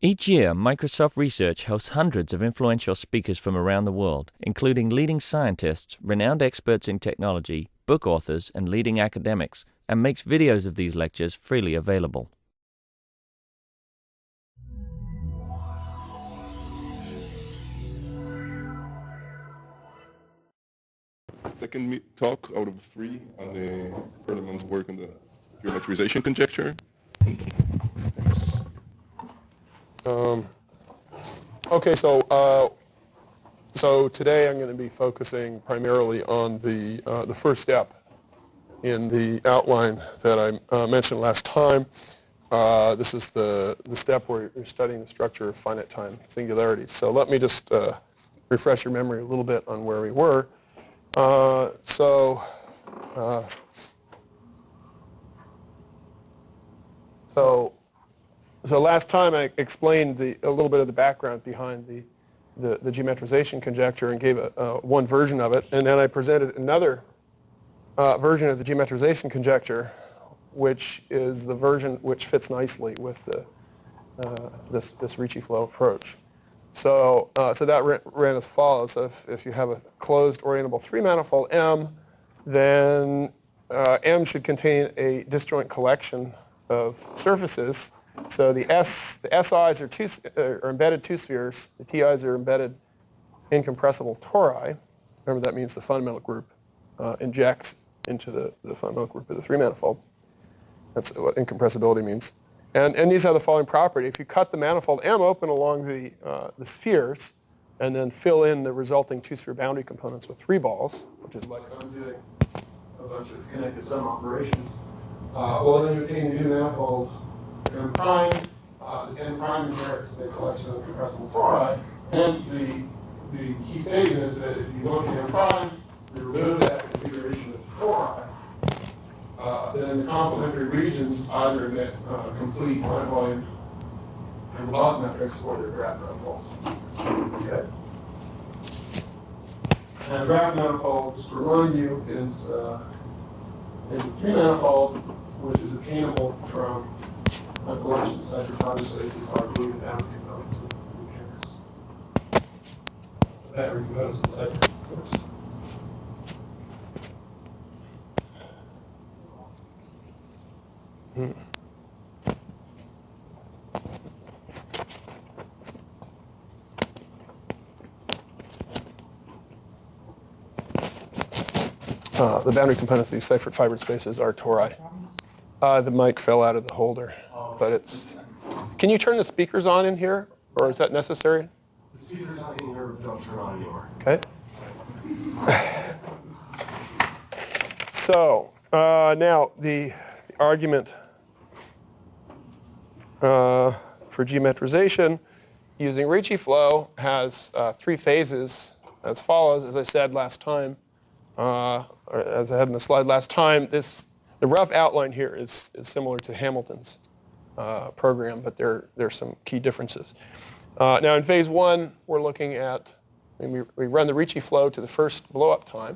Each year, Microsoft Research hosts hundreds of influential speakers from around the world, including leading scientists, renowned experts in technology, book authors, and leading academics, and makes videos of these lectures freely available. Second talk out of 3 on the Perelman's work on the geometrization conjecture. Okay, so today I'm going to be focusing primarily on the first step in the outline that I mentioned last time. This is the step where you're studying the structure of finite time singularities. So let me just refresh your memory a little bit on where we were. So last time I explained a little bit of the background behind the geometrization conjecture and gave one version of it, and then I presented another version of the geometrization conjecture, which is the version which fits nicely with this Ricci flow approach. So that ran as follows. So if you have a closed orientable 3-manifold M, then M should contain a disjoint collection of surfaces. So the SIs are embedded 2 spheres. The TIs are embedded incompressible tori. Remember, that means the fundamental group injects into the fundamental group of the 3-manifold. That's what incompressibility means. And these have the following property. If you cut the manifold M open along the spheres and then fill in the resulting 2-sphere boundary components with 3 balls, which is like I'm doing a bunch of connected sum operations, well, then you obtain a new manifold M prime. This M prime inherits the collection of compressible tori. And the key statement is that if you look at M prime, you remove that configuration of tori, then the complementary regions either get complete line volume and log metrics or they're graph manifolds. Okay. And graph manifold, just to remind you, is a 3-manifold which is obtainable from a collection of cipher fiber spaces are glued down components of the pairs. That components of cipher. The boundary components of these ciphered fiber spaces are tori. The mic fell out of the holder, but it's. Can you turn the speakers on in here, or is that necessary? The speakers on in here don't turn on anymore. Okay. So now the argument for geometrization using Ricci flow has 3 phases as follows. As I said last time, or as I had in the slide last time, the rough outline here is similar to Hamilton's program, but there's some key differences. Now in phase 1, we're looking at, we run the Ricci flow to the first blow-up time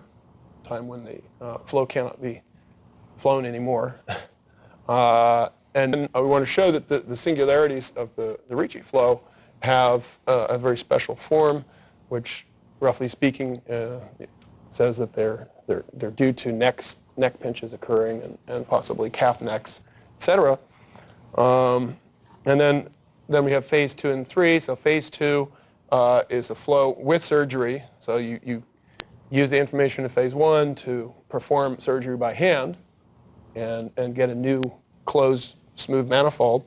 when the flow cannot be flown anymore. And then we want to show that the singularities of the Ricci flow have a very special form, which, roughly speaking, says that they're due to neck pinches occurring and possibly calf necks, etc. And then we have phase 2 and 3. So phase 2 is a flow with surgery. So you use the information in phase 1 to perform surgery by hand and get a new closed smooth manifold.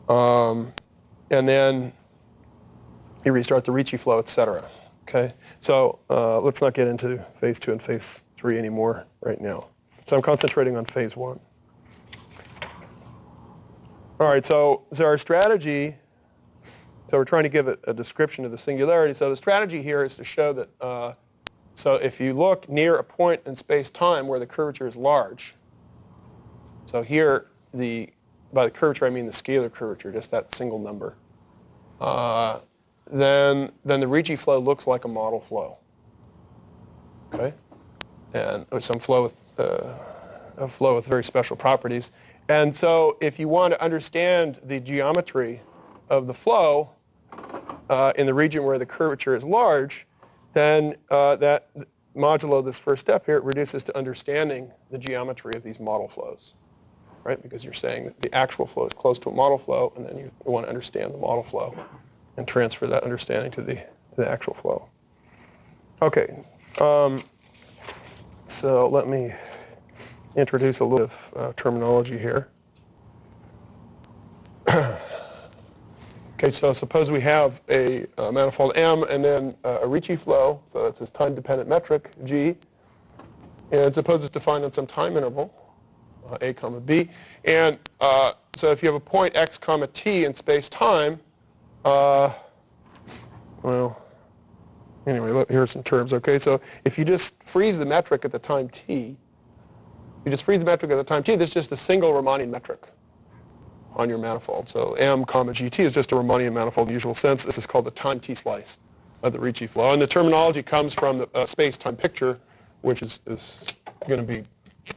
And then you restart the Ricci flow, etc. Okay, so let's not get into phase 2 and phase 3 anymore right now. So I'm concentrating on phase 1. All right, so our strategy, so we're trying to give a description of the singularity. So the strategy here is to show that, so if you look near a point in space-time where the curvature is large, so here, by the curvature I mean the scalar curvature, just that single number, then the Ricci flow looks like a model flow. Okay, and some flow with a flow with very special properties. And so if you want to understand the geometry of the flow in the region where the curvature is large, then that modulo this first step here, it reduces to understanding the geometry of these model flows, right? Because you're saying that the actual flow is close to a model flow, and then you want to understand the model flow and transfer that understanding to the actual flow. Okay, so let me introduce a little of terminology here. Okay, so suppose we have a manifold M and then a Ricci flow, so that's this time-dependent metric, G, and suppose it's defined on some time interval, A comma B, and so if you have a point x comma t in space-time, well, anyway, look, here are some terms, okay? So if you just freeze the metric at the time t, there's just a single Riemannian metric on your manifold. So M comma GT is just a Riemannian manifold in the usual sense. This is called the time t slice of the Ricci flow. And the terminology comes from the space-time picture, which is going to be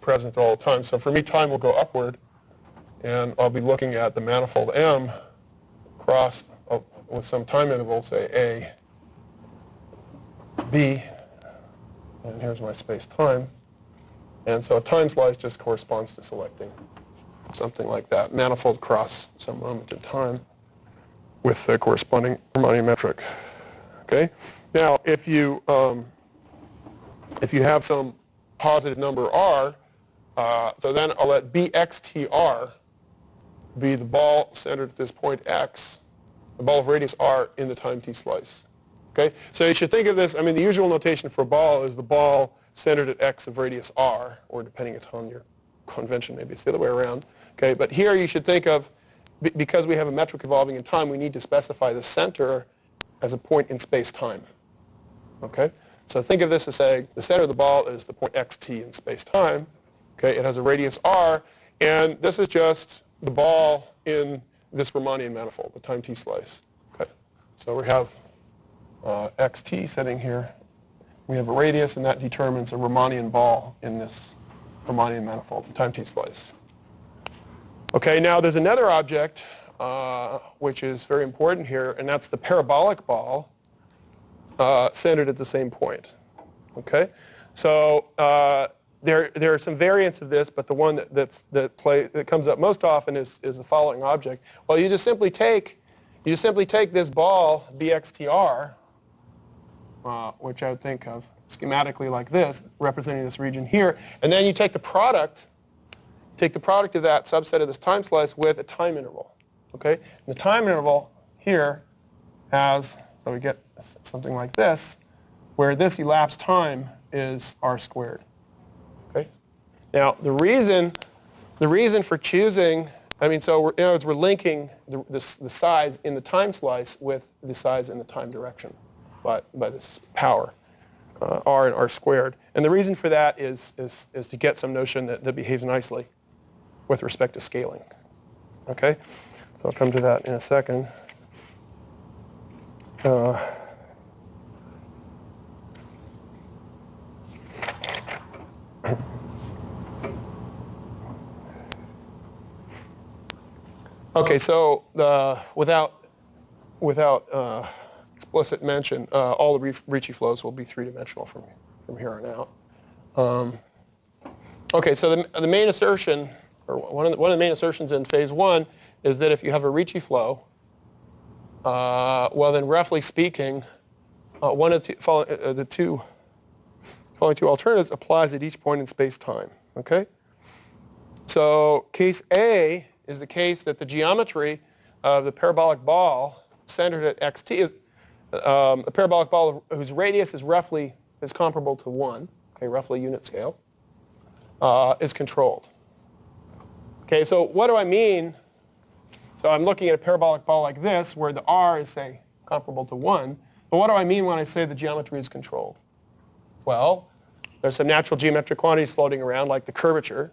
present all the time. So for me, time will go upward, and I'll be looking at the manifold M crossed with some time interval, say A, B, and here's my space-time. And so a time slice just corresponds to selecting something like that, manifold cross some moment in time with the corresponding Riemannian metric. Okay. Now, if you have some positive number r, so then I'll let bxtr be the ball centered at this point x, the ball of radius r in the time t slice. Okay. So you should think of this. I mean, the usual notation for a ball is the ball centered at x of radius r, or depending upon your convention, maybe it's the other way around. Okay, but here you should think of, because we have a metric evolving in time, we need to specify the center as a point in space-time. Okay, so think of this as saying the center of the ball is the point xt in space-time. Okay, it has a radius r, and this is just the ball in this Riemannian manifold, the time t slice. Okay, so we have xt sitting here. We have a radius, and that determines a Riemannian ball in this Riemannian manifold, the time t slice. Okay, now there's another object which is very important here, and that's the parabolic ball centered at the same point. Okay, so there are some variants of this, but the one that comes up most often is the following object. Well, you just simply take this ball bxtr, which I would think of schematically like this, representing this region here, and then you take the product of that subset of this time slice with a time interval. Okay? And the time interval here has, so we get something like this, where this elapsed time is r squared. Okay? Now, the reason for choosing, I mean, so in other words, we're linking the size in the time slice with the size in the time direction by this power, r and r squared. And the reason for that is to get some notion that behaves nicely with respect to scaling. Okay? So I'll come to that in a second. Okay, so without explicit mention, all the Ricci flows will be three-dimensional from here on out. Okay, so the main assertion, or one of the main assertions in phase one, is that if you have a Ricci flow, well then, roughly speaking, one of the following two alternatives applies at each point in space-time. Okay. So case A is the case that the geometry of the parabolic ball centered at xt is a parabolic ball whose radius is comparable to 1, okay, roughly unit scale, is controlled. Okay, so what do I mean? So I'm looking at a parabolic ball like this, where the r is, say, comparable to 1. But what do I mean when I say the geometry is controlled? Well, there's some natural geometric quantities floating around, like the curvature.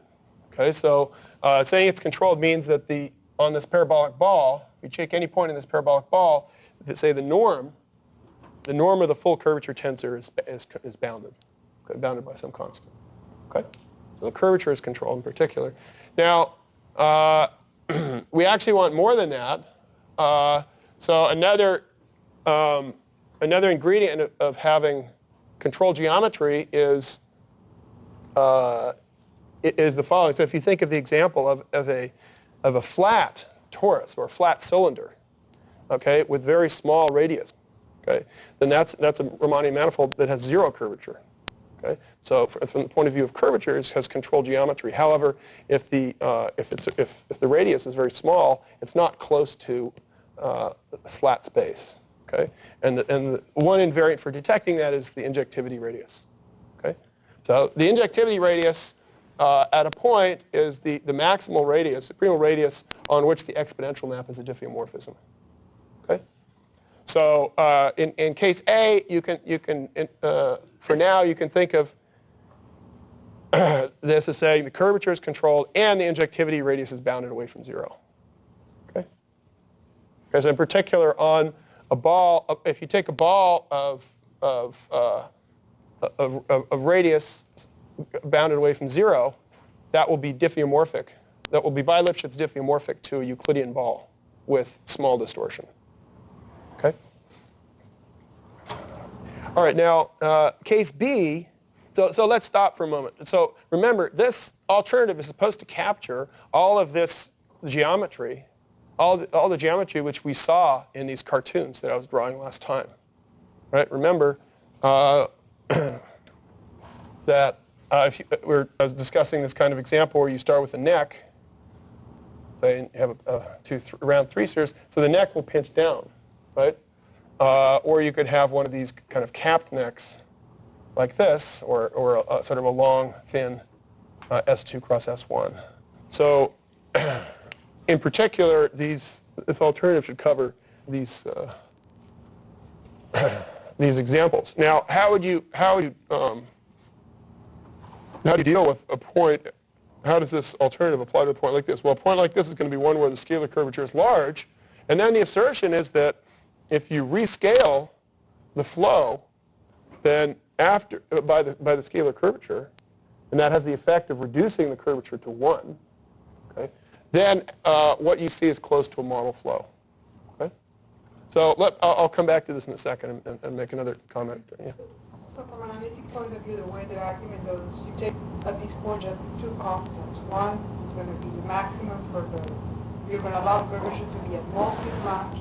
Okay, so saying it's controlled means that on this parabolic ball, if you take any point in this parabolic ball, say the norm of the full curvature tensor is bounded, okay, bounded by some constant. Okay, so the curvature is controlled in particular. Now, we actually want more than that. So another ingredient of having control geometry is the following. So if you think of the example of a flat torus or flat cylinder, okay, with very small radius, okay, then that's a Riemannian manifold that has zero curvature. Okay, so from the point of view of curvature, it has control geometry. However, if the radius is very small, it's not close to a flat space. Okay, and the one invariant for detecting that is the injectivity radius. Okay, so the injectivity radius at a point is the maximal radius, the supremal radius on which the exponential map is a diffeomorphism. Okay, so in case A, you can for now you can think of this as saying the curvature is controlled and the injectivity radius is bounded away from zero. Okay, because in particular on a ball, if you take a ball of radius bounded away from zero, that will be diffeomorphic. That will be by Lipschitz diffeomorphic to a Euclidean ball with small distortion. Okay. All right. Now, case B. So let's stop for a moment. So remember, this alternative is supposed to capture all of this geometry, all the geometry which we saw in these cartoons that I was drawing last time. Right? Remember that I was discussing this kind of example where you start with a neck. Say you have around three spheres, so the neck will pinch down, right? Or you could have one of these kind of capped necks like this, or a sort of a long, thin S2 cross S1. So in particular, this alternative should cover these examples. Now, how do you deal with a point? How does this alternative apply to a point like this? Well, a point like this is going to be one where the scalar curvature is large, and then the assertion is that if you rescale the flow, then after by the scalar curvature, and that has the effect of reducing the curvature to 1, okay, then what you see is close to a model flow. Okay? So I'll come back to this in a second and make another comment. Yeah. So from an analytic point of view, the way the argument goes, you take at this point two constants. One is going to be the maximum for you're going to allow the curvature to be at most this much,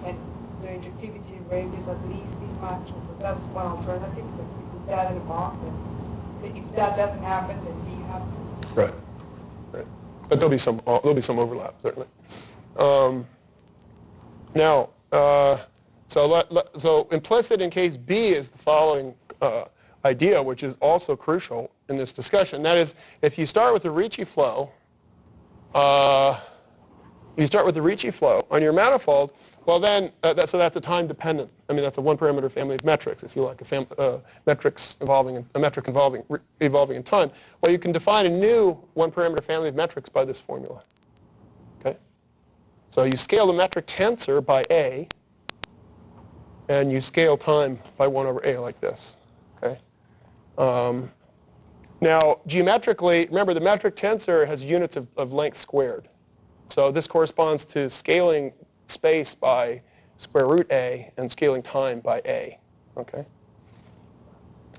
and the injectivity radius at least this much. And so that's one alternative. But you put that in a box, and if that doesn't happen, then B happens. Right. Right. But there'll be some overlap certainly. Now, so implicit in case B is the following idea, which is also crucial in this discussion. That is, if you start with the Ricci flow, on your manifold, well then, so that's a time dependent. I mean, that's a one-parameter family of metrics, if you like, a metric involving in time. Well, you can define a new one-parameter family of metrics by this formula. Okay. So you scale the metric tensor by A, and you scale time by 1 over A like this. Okay. Now, geometrically, remember the metric tensor has units of length squared. So this corresponds to scaling space by square root A and scaling time by A. Okay.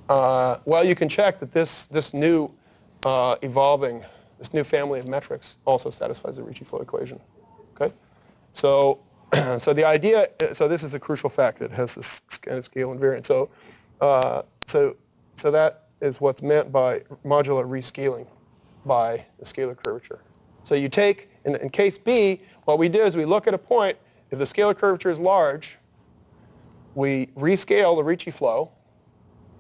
Well, you can check that this new family of metrics also satisfies the Ricci flow equation. Okay. So the idea, so this is a crucial fact that has this kind of scale invariant. So that is what's meant by modular rescaling by the scalar curvature. So you take, in case B, what we do is we look at a point. If the scalar curvature is large, we rescale the Ricci flow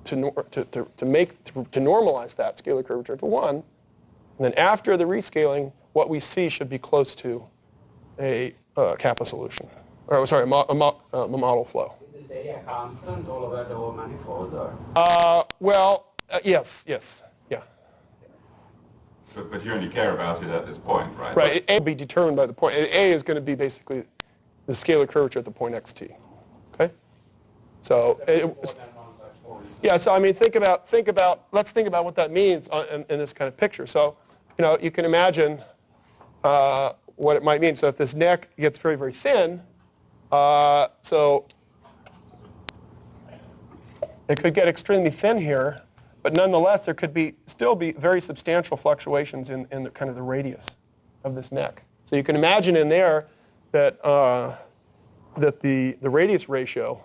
to normalize that scalar curvature to 1. And then after the rescaling, what we see should be close to a Kappa solution. Or sorry, a model flow. Is this area constant all over the whole manifold? Or? Yes, yeah. But you only care about it at this point, right? Right, A will be determined by the point. A is going to be basically the scalar curvature at the point xt. Okay? So, yeah, so I mean, let's think about what that means in this kind of picture. So, you can imagine what it might mean. So if this neck gets very, very thin, So it could get extremely thin here, but nonetheless, there could still be very substantial fluctuations in the kind of the radius of this neck. So you can imagine in there that that the radius ratio,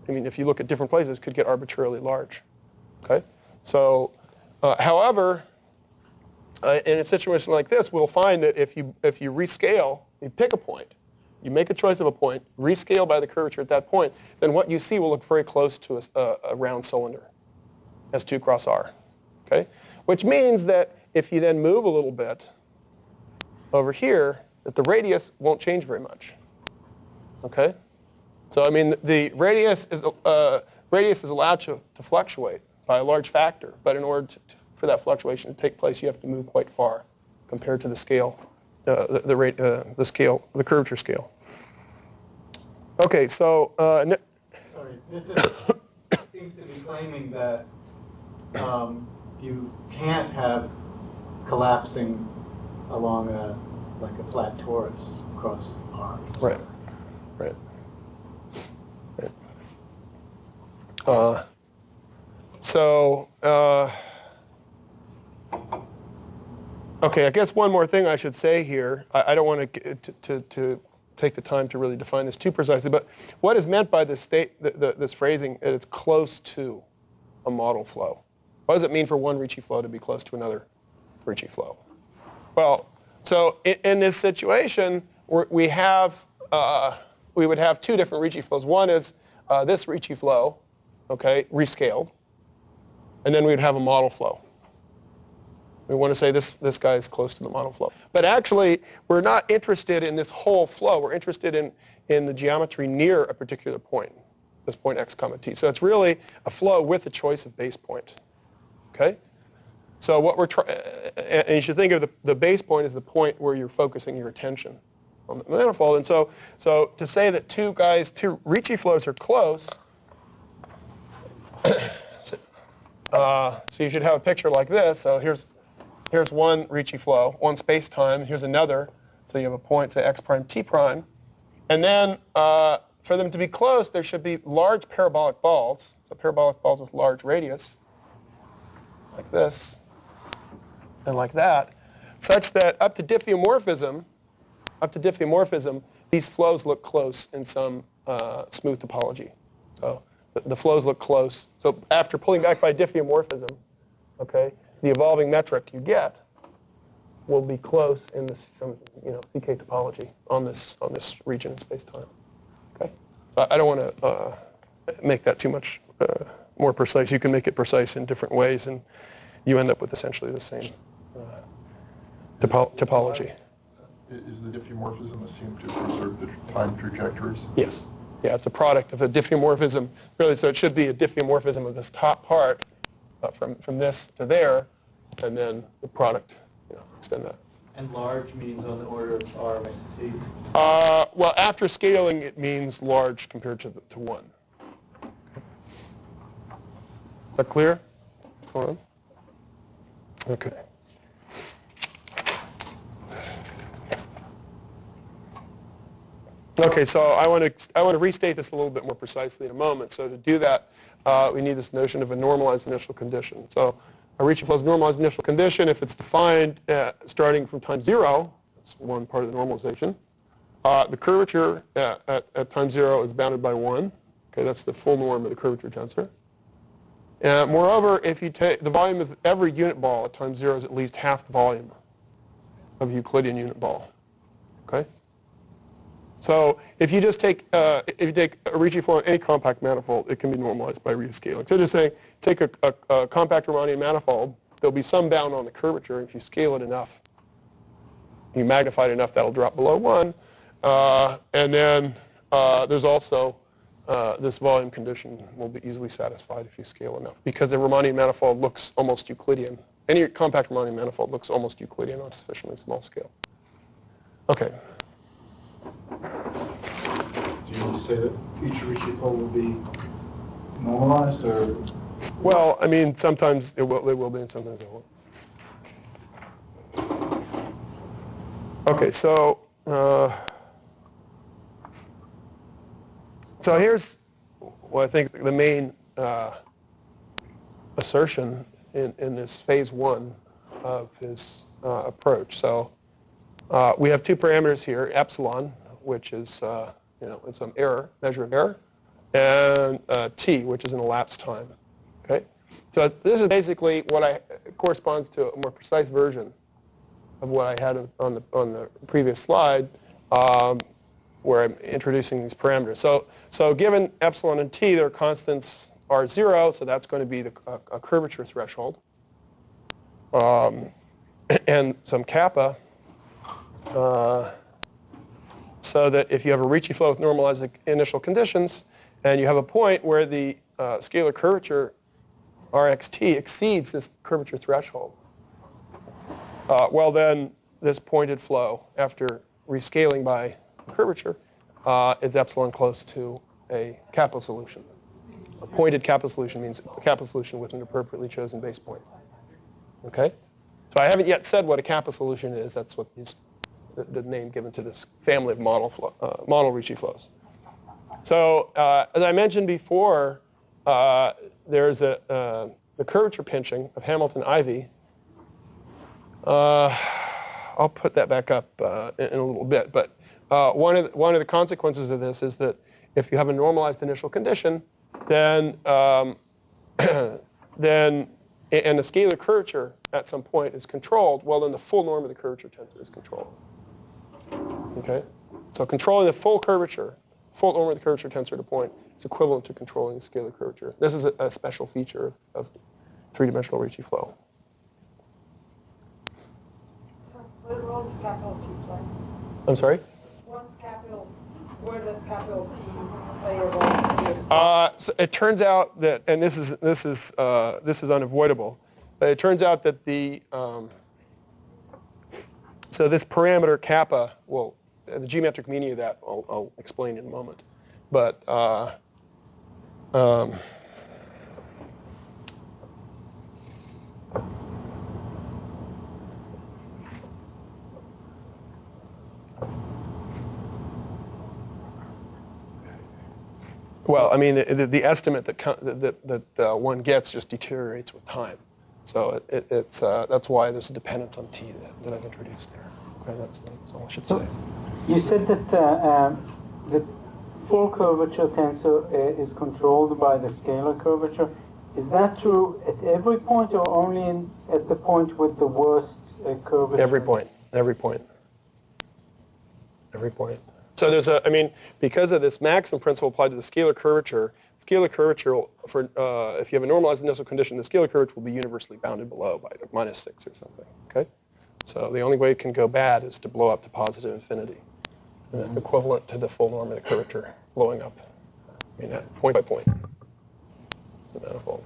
I mean, if you look at different places, could get arbitrarily large. Okay. So, however, in a situation like this, we'll find that if you rescale, you pick a point, you make a choice of a point, rescale by the curvature at that point, then what you see will look very close to a round cylinder, S2 cross R. Okay? Which means that if you then move a little bit over here, that the radius won't change very much. Okay? So I mean, the radius is allowed to fluctuate by a large factor, but in order for that fluctuation to take place, you have to move quite far compared to the scale, the curvature scale. Okay, so sorry, this seems to be claiming that you can't have collapsing along like a flat torus across R. Right. Okay, I guess one more thing I should say here. I don't want to take the time to really define this too precisely, but what is meant by this this phrasing that it's close to a model flow? What does it mean for one Ricci flow to be close to another Ricci flow? Well, so in this situation, we would have two different Ricci flows. One is this Ricci flow, okay, rescaled, and then we would have a model flow. We want to say this guy is close to the model flow. But actually, we're not interested in this whole flow. We're interested in the geometry near a particular point, this point x comma t. So it's really a flow with a choice of base point. Okay? So what we're trying, and you should think of the base point as the point where you're focusing your attention on the manifold. And so to say that two Ricci flows are close, so you should have a picture like this. So here's one Ricci flow, one space-time. Here's another. So you have a point, say, x prime, t prime. And then for them to be close, there should be large parabolic balls. So parabolic balls with large radius, like this, and like that, such that up to diffeomorphism, these flows look close in some smooth topology. So the flows look close. So after pulling back by diffeomorphism, okay, the evolving metric you get will be close in this CK topology on this region in space-time. Okay, I don't want to make that too much more precise. You can make it precise in different ways, and you end up with essentially the same topology. Is the diffeomorphism assumed to preserve the time trajectories? Yes. Yeah, it's a product of a diffeomorphism. Really, so it should be a diffeomorphism of this top part from this to there, and then the product, extend that. And large means on the order of R by C? Well, after scaling, it means large compared to 1. Is that clear? Hold on. Okay. Okay, so I want to restate this a little bit more precisely in a moment. So to do that, we need this notion of a normalized initial condition. So a Ricci flow's normalized initial condition, if it's defined starting from time 0, that's one part of the normalization. The curvature at time 0 is bounded by 1. Okay, that's the full norm of the curvature tensor. Moreover, if you take the volume of every unit ball at time 0 is at least half the volume of a Euclidean unit ball. Okay. So if you just take a Ricci flow in any compact manifold, it can be normalized by rescaling. So just saying, take a compact Riemannian manifold, there'll be some bound on the curvature. If you scale it enough, you magnify it enough, that'll drop below 1. And then there's also this volume condition will be easily satisfied if you scale enough, because a Riemannian manifold looks almost Euclidean. Any compact Riemannian manifold looks almost Euclidean on a sufficiently small scale. Okay. Do you want to say that each Ricci flow will be normalized, or? Well, I mean, sometimes it will be, and sometimes it won't. Okay, so So here's what I think the main assertion in this phase one of his approach. So we have two parameters here, epsilon, which is it's some error, measure of error, and t, which is an elapsed time. Okay, so this is basically what corresponds to a more precise version of what I had on the previous slide, where I'm introducing these parameters. So given epsilon and t, their constants are 0, so that's going to be a curvature threshold, and some kappa, so that if you have a Ricci flow with normalized initial conditions, and you have a point where the scalar curvature rxt exceeds this curvature threshold, well then this pointed flow, after rescaling by curvature, is epsilon close to a Kappa solution. A pointed Kappa solution means a Kappa solution with an appropriately chosen base point. Okay? So I haven't yet said what a Kappa solution is. That's what the name given to this family of model Ricci flows. So as I mentioned before, there's the curvature pinching of Hamilton-Ivy. I'll put that back up in a little bit. But one of the consequences of this is that if you have a normalized initial condition, then and the scalar curvature at some point is controlled, well, then the full norm of the curvature tensor is controlled. Okay? So controlling the full norm of the curvature tensor at a point is equivalent to controlling the scalar curvature. This is a special feature of three-dimensional Ricci flow. So what role does capital T play? I'm sorry? Where does capital T play a role in your study? So it turns out that, and this is unavoidable, but it turns out that so this parameter kappa, well, the geometric meaning of that I'll explain in a moment, but well, I mean, the estimate that one gets just deteriorates with time. So that's why there's a dependence on t that I've introduced there. Okay, that's all I should say. You said that the full curvature tensor is controlled by the scalar curvature. Is that true at every point, or only at the point with the worst curvature? Every point. So there's because of this maximum principle applied to the scalar curvature for if you have a normalized initial condition, the scalar curvature will be universally bounded below by -6 or something. Okay, so the only way it can go bad is to blow up to positive infinity, and that's equivalent to the full norm of the curvature blowing up. Point by point. The manifold.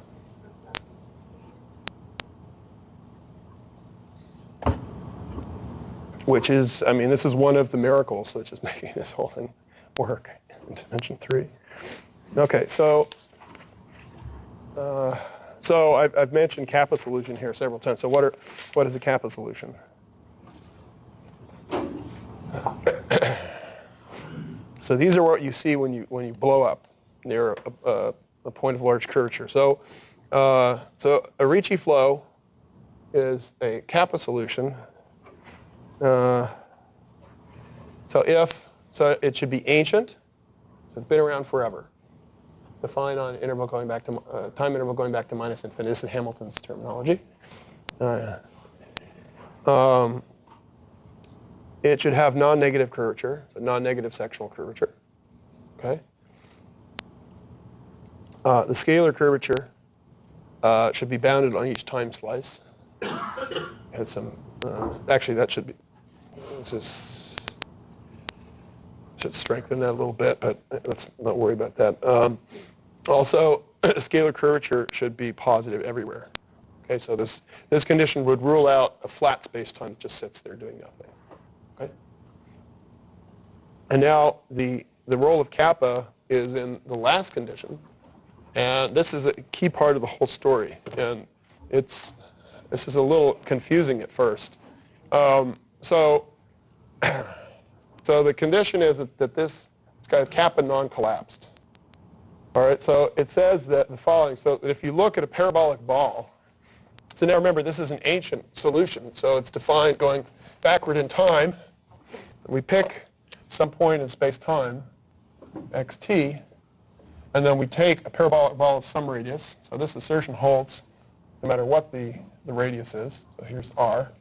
Which is, this is one of the miracles that's just making this whole thing work in dimension 3. Okay, so I've mentioned Kappa solution here several times. So what is a Kappa solution? So these are what you see when you blow up near a point of large curvature. So a Ricci flow is a Kappa solution. So it should be ancient. So it's been around forever. Defined on interval going back to time interval going back to minus infinity. This is Hamilton's terminology. It should have non-negative curvature, so non-negative sectional curvature. Okay. The scalar curvature should be bounded on each time slice. Has some. Actually, that should be. Should strengthen that a little bit, but let's not worry about that. Also, scalar curvature should be positive everywhere. Okay, so this condition would rule out a flat space-time that just sits there doing nothing. Okay. And now the role of kappa is in the last condition, and this is a key part of the whole story. And this is a little confusing at first. So the condition is that this guy kappa non-collapsed. All right, so it says that the following. So if you look at a parabolic ball, so now remember, this is an ancient solution. So it's defined going backward in time. We pick some point in space-time, xt, and then we take a parabolic ball of some radius. So this assertion holds no matter what the radius is. So here's r.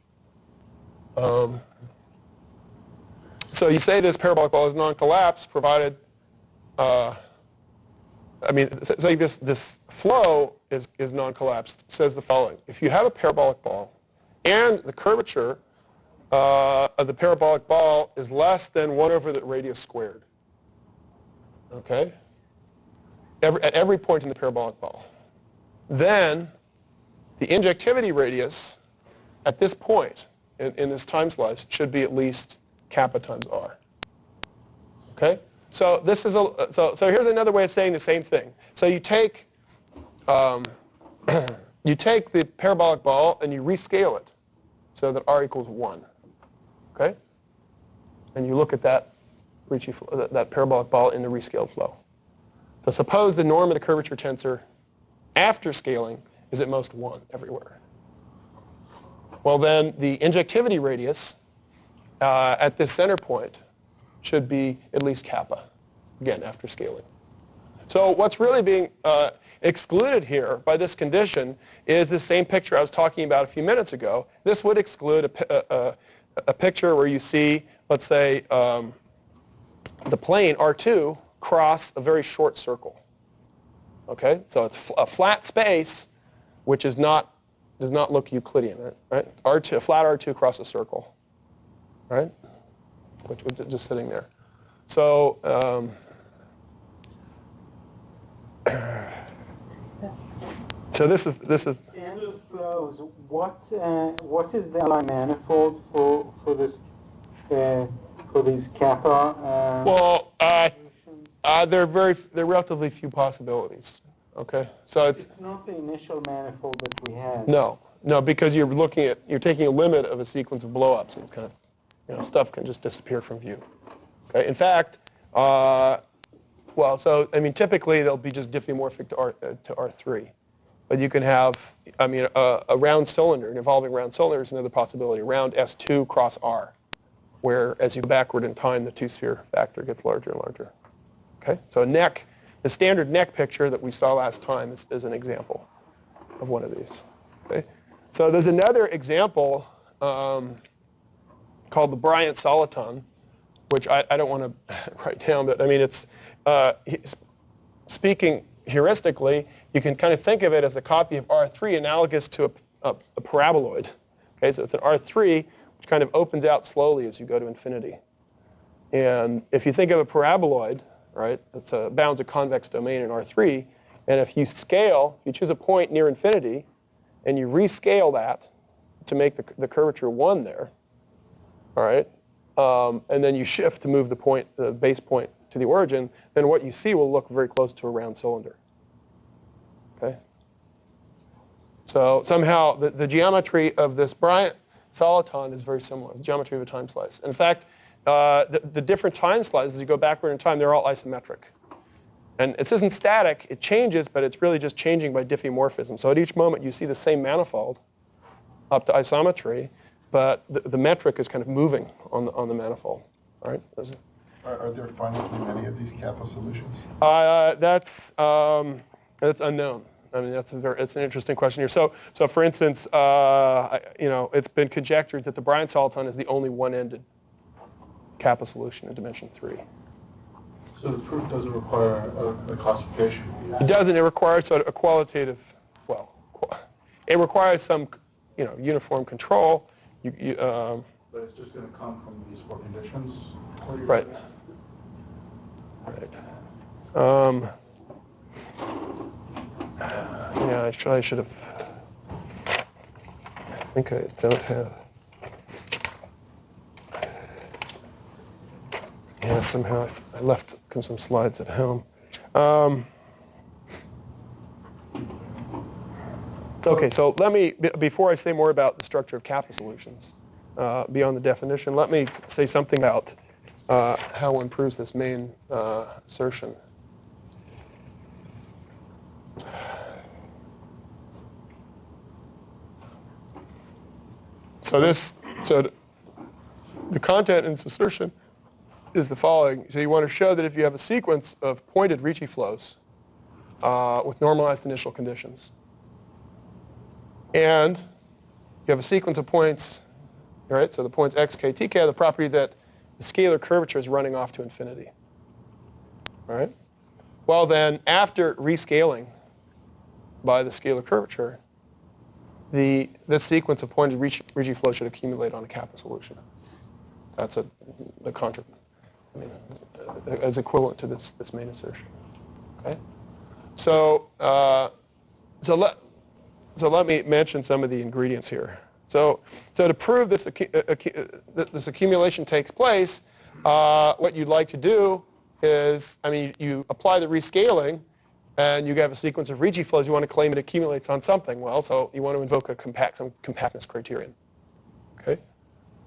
So you say this parabolic ball is non-collapsed provided, say this flow is non-collapsed. It says the following. If you have a parabolic ball and the curvature of the parabolic ball is less than 1 over the radius squared, okay, at every point in the parabolic ball, then the injectivity radius at this point in this time slice should be at least kappa times r. Okay? So this is so here's another way of saying the same thing. So you take you take the parabolic ball and you rescale it so that r equals 1. Okay? And you look at that Ricci that parabolic ball in the rescaled flow. So suppose the norm of the curvature tensor after scaling is at most 1 everywhere. Well, then the injectivity radius at this center point should be at least kappa, again, after scaling. So what's really being excluded here by this condition is the same picture I was talking about a few minutes ago. This would exclude a picture where you see, let's say, the plane R2 cross a very short circle. Okay? So it's a flat space, which does not look Euclidean, right? R2, flat R2 cross a circle, right? Which was just sitting there. So so this is And it flows. What is the line manifold for this for these kappa? Well, there are relatively few possibilities. Okay, so it's not the initial manifold that we had. No, because you're taking a limit of a sequence of blowups, and it's kind of, stuff can just disappear from view. Okay, in fact, typically they'll be just diffeomorphic to R3, but you can have, a round cylinder, an evolving round cylinder is another possibility. Round S2 cross R, where as you go backward in time, the two-sphere factor gets larger and larger. Okay, so the standard neck picture that we saw last time is an example of one of these. Okay? So there's another example called the Bryant soliton, which I don't want to write down, but it's speaking heuristically, you can kind of think of it as a copy of R3 analogous to a paraboloid. Okay, so it's an R3 which kind of opens out slowly as you go to infinity. And if you think of a paraboloid, right, it's bounds a convex domain in R3, and if you choose a point near infinity, and you rescale that to make the curvature 1 there, all right, and then you shift to move the base point to the origin, then what you see will look very close to a round cylinder. Okay? So somehow the geometry of this Bryant soliton is very similar, the geometry of a time slice. In fact, the different time slices, as you go backward in time, they're all isometric. And this isn't static, it changes, but it's really just changing by diffeomorphism. So at each moment you see the same manifold up to isometry, but the metric is kind of moving on the manifold. All right? Are there finitely many of these kappa solutions? That's unknown. It's an interesting question here. So for instance, it's been conjectured that the Bryant soliton is the only one-ended kappa solution in dimension 3. So the proof doesn't require a classification? It doesn't. It requires a qualitative, it requires some, uniform control. But it's just going to come from these 4 conditions? Right. Right. I should have. I think I don't have. Yeah, somehow I left some slides at home. Okay, so let me, before I say more about the structure of kappa solutions, beyond the definition, let me say something about how one proves this main assertion. So the content in this assertion is the following. So you want to show that if you have a sequence of pointed Ricci flows with normalized initial conditions, and you have a sequence of points, right? So the points x, k, t, k have the property that the scalar curvature is running off to infinity. All right? Well, then, after rescaling by the scalar curvature, this sequence of pointed Ricci flow should accumulate on a Kappa solution. That's as equivalent to this main assertion. Okay? So let me mention some of the ingredients here. So to prove this accumulation takes place, what you'd like to do is, you apply the rescaling, and you have a sequence of Ricci flows. You want to claim it accumulates on something. Well, so you want to invoke some compactness criterion. Okay.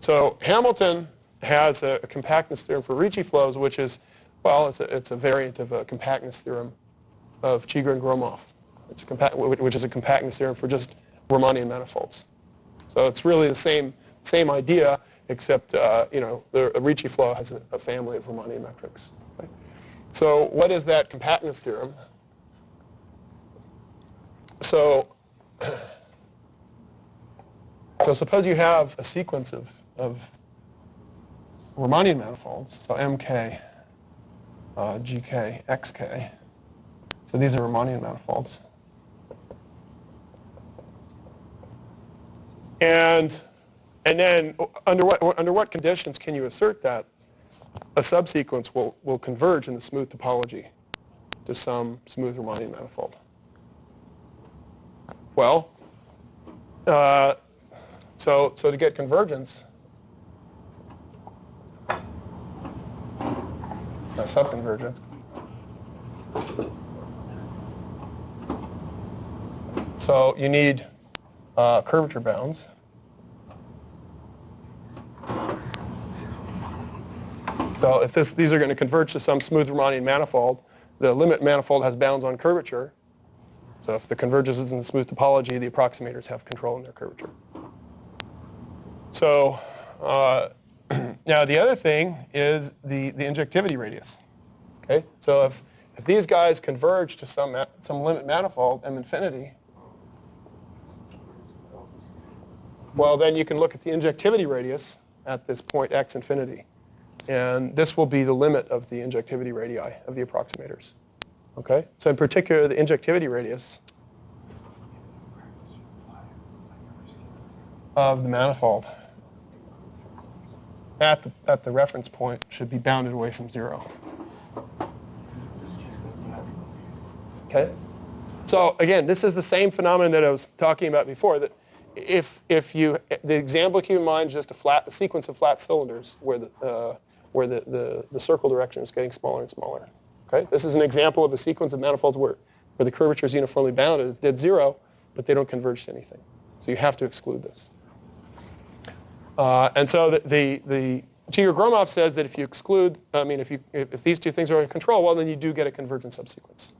So Hamilton has a compactness theorem for Ricci flows, which is, well, it's a variant of a compactness theorem of Cheeger-Gromov. Which is a compactness theorem for just Riemannian manifolds. So it's really the same idea, except the Ricci flow has a family of Riemannian metrics. Okay? So what is that compactness theorem? So suppose you have a sequence of Riemannian manifolds, so MK, GK, XK. So these are Riemannian manifolds. And then under what conditions can you assert that a subsequence will converge in the smooth topology to some smooth Riemannian manifold? Well, so to get convergence, subconvergence, so you need curvature bounds. So if these are going to converge to some smooth Riemannian manifold, the limit manifold has bounds on curvature. So if the convergence is in the smooth topology, the approximators have control in their curvature. So now the other thing is the injectivity radius. Okay, so if these guys converge to some limit manifold, M infinity, well, then you can look at the injectivity radius at this point x infinity. And this will be the limit of the injectivity radii of the approximators. Okay? So in particular, the injectivity radius of the manifold at the reference point should be bounded away from 0. Okay? So again, this is the same phenomenon that I was talking about before, that the example keep in mind is just a sequence of flat cylinders where the circle direction is getting smaller and smaller. Okay? This is an example of a sequence of manifolds where the curvature is uniformly bounded. It's dead 0, but they don't converge to anything. So you have to exclude this. And so the Cheeger-Gromov says that if you exclude, if these two things are in control, well, then you do get a convergent subsequence.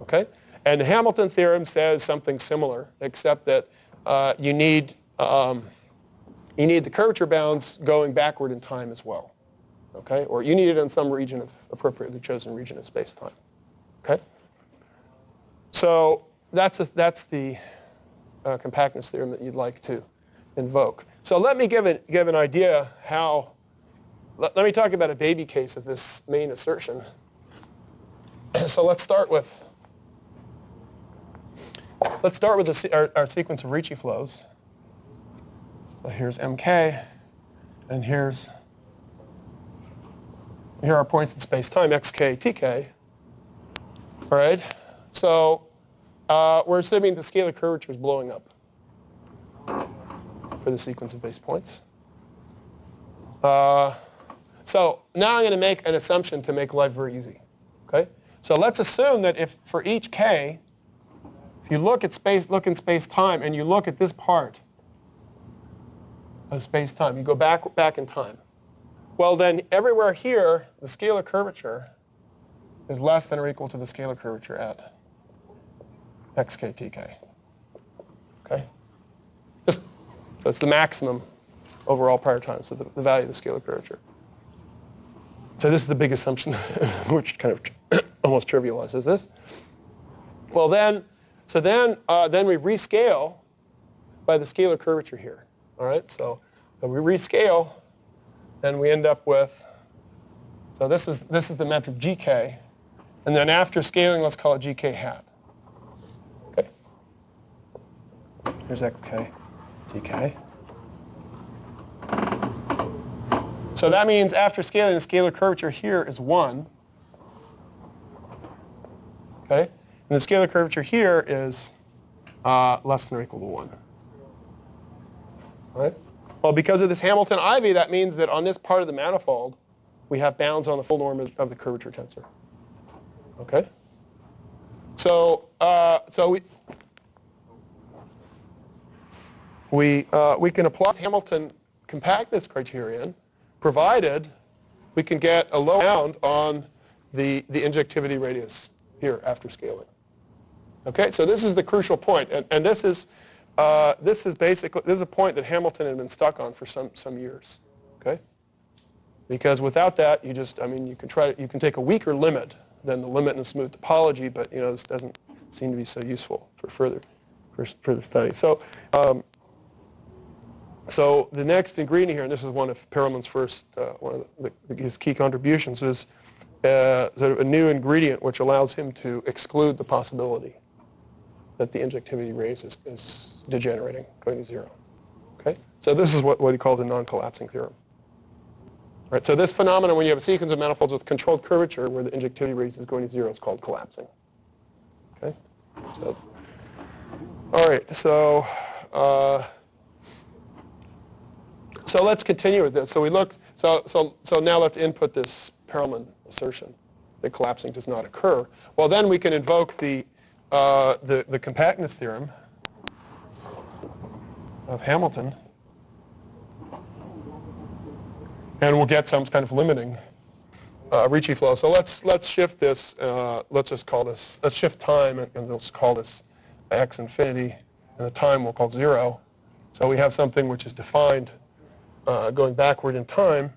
Okay? And the Hamilton theorem says something similar, except that you need the curvature bounds going backward in time as well. Okay? Or you need it in some region of appropriately chosen region of space-time. Okay? So that's the compactness theorem that you'd like to invoke. So let me give an idea how. Let me talk about a baby case of this main assertion. So let's start with our sequence of Ricci flows. So here's MK, and here are points in space-time, xk, tk. All right? So we're assuming the scalar curvature is blowing up for the sequence of base points. So now I'm going to make an assumption to make life very easy. Okay? So let's assume that if for each k, if you look in space-time and you look at this part of space-time, you go back in time. Well, then everywhere here, the scalar curvature is less than or equal to the scalar curvature at xk/tk. Okay? So it's the maximum overall prior time, so the value of the scalar curvature. So this is the big assumption, which kind of almost trivializes this. Well, then we rescale by the scalar curvature here. All right, so we rescale, and we end up with. So this is the metric gk, and then after scaling, let's call it gk hat. Okay. Here's xk, tk. So that means after scaling, the scalar curvature here is 1. Okay? And the scalar curvature here is less than or equal to 1. All right? Well, because of this Hamilton-Ivy, that means that on this part of the manifold, we have bounds on the full norm of the curvature tensor. Okay? So we can apply Hamilton compactness criterion, provided we can get a low bound on the injectivity radius here after scaling. Okay, so this is the crucial point, and this is a point that Hamilton had been stuck on for some years. Okay, because without that, you can take a weaker limit than the limit in a smooth topology, but this doesn't seem to be so useful for further study. So the next ingredient here, and this is one of Perelman's first, one of his key contributions, is sort of a new ingredient which allows him to exclude the possibility that the injectivity radius is degenerating, going to 0. Okay, so this is what he calls a non-collapsing theorem. Right, so this phenomenon, when you have a sequence of manifolds with controlled curvature where the injectivity radius is going to 0, is called collapsing. Okay, so all right, so. So let's continue with this. So we looked. So now let's input this Perelman assertion that collapsing does not occur. Well, then we can invoke the compactness theorem of Hamilton, and we'll get some kind of limiting Ricci flow. So let's shift this. Let's shift time, and let's call this x infinity, and the time we'll call 0. So we have something which is defined. Going backward in time,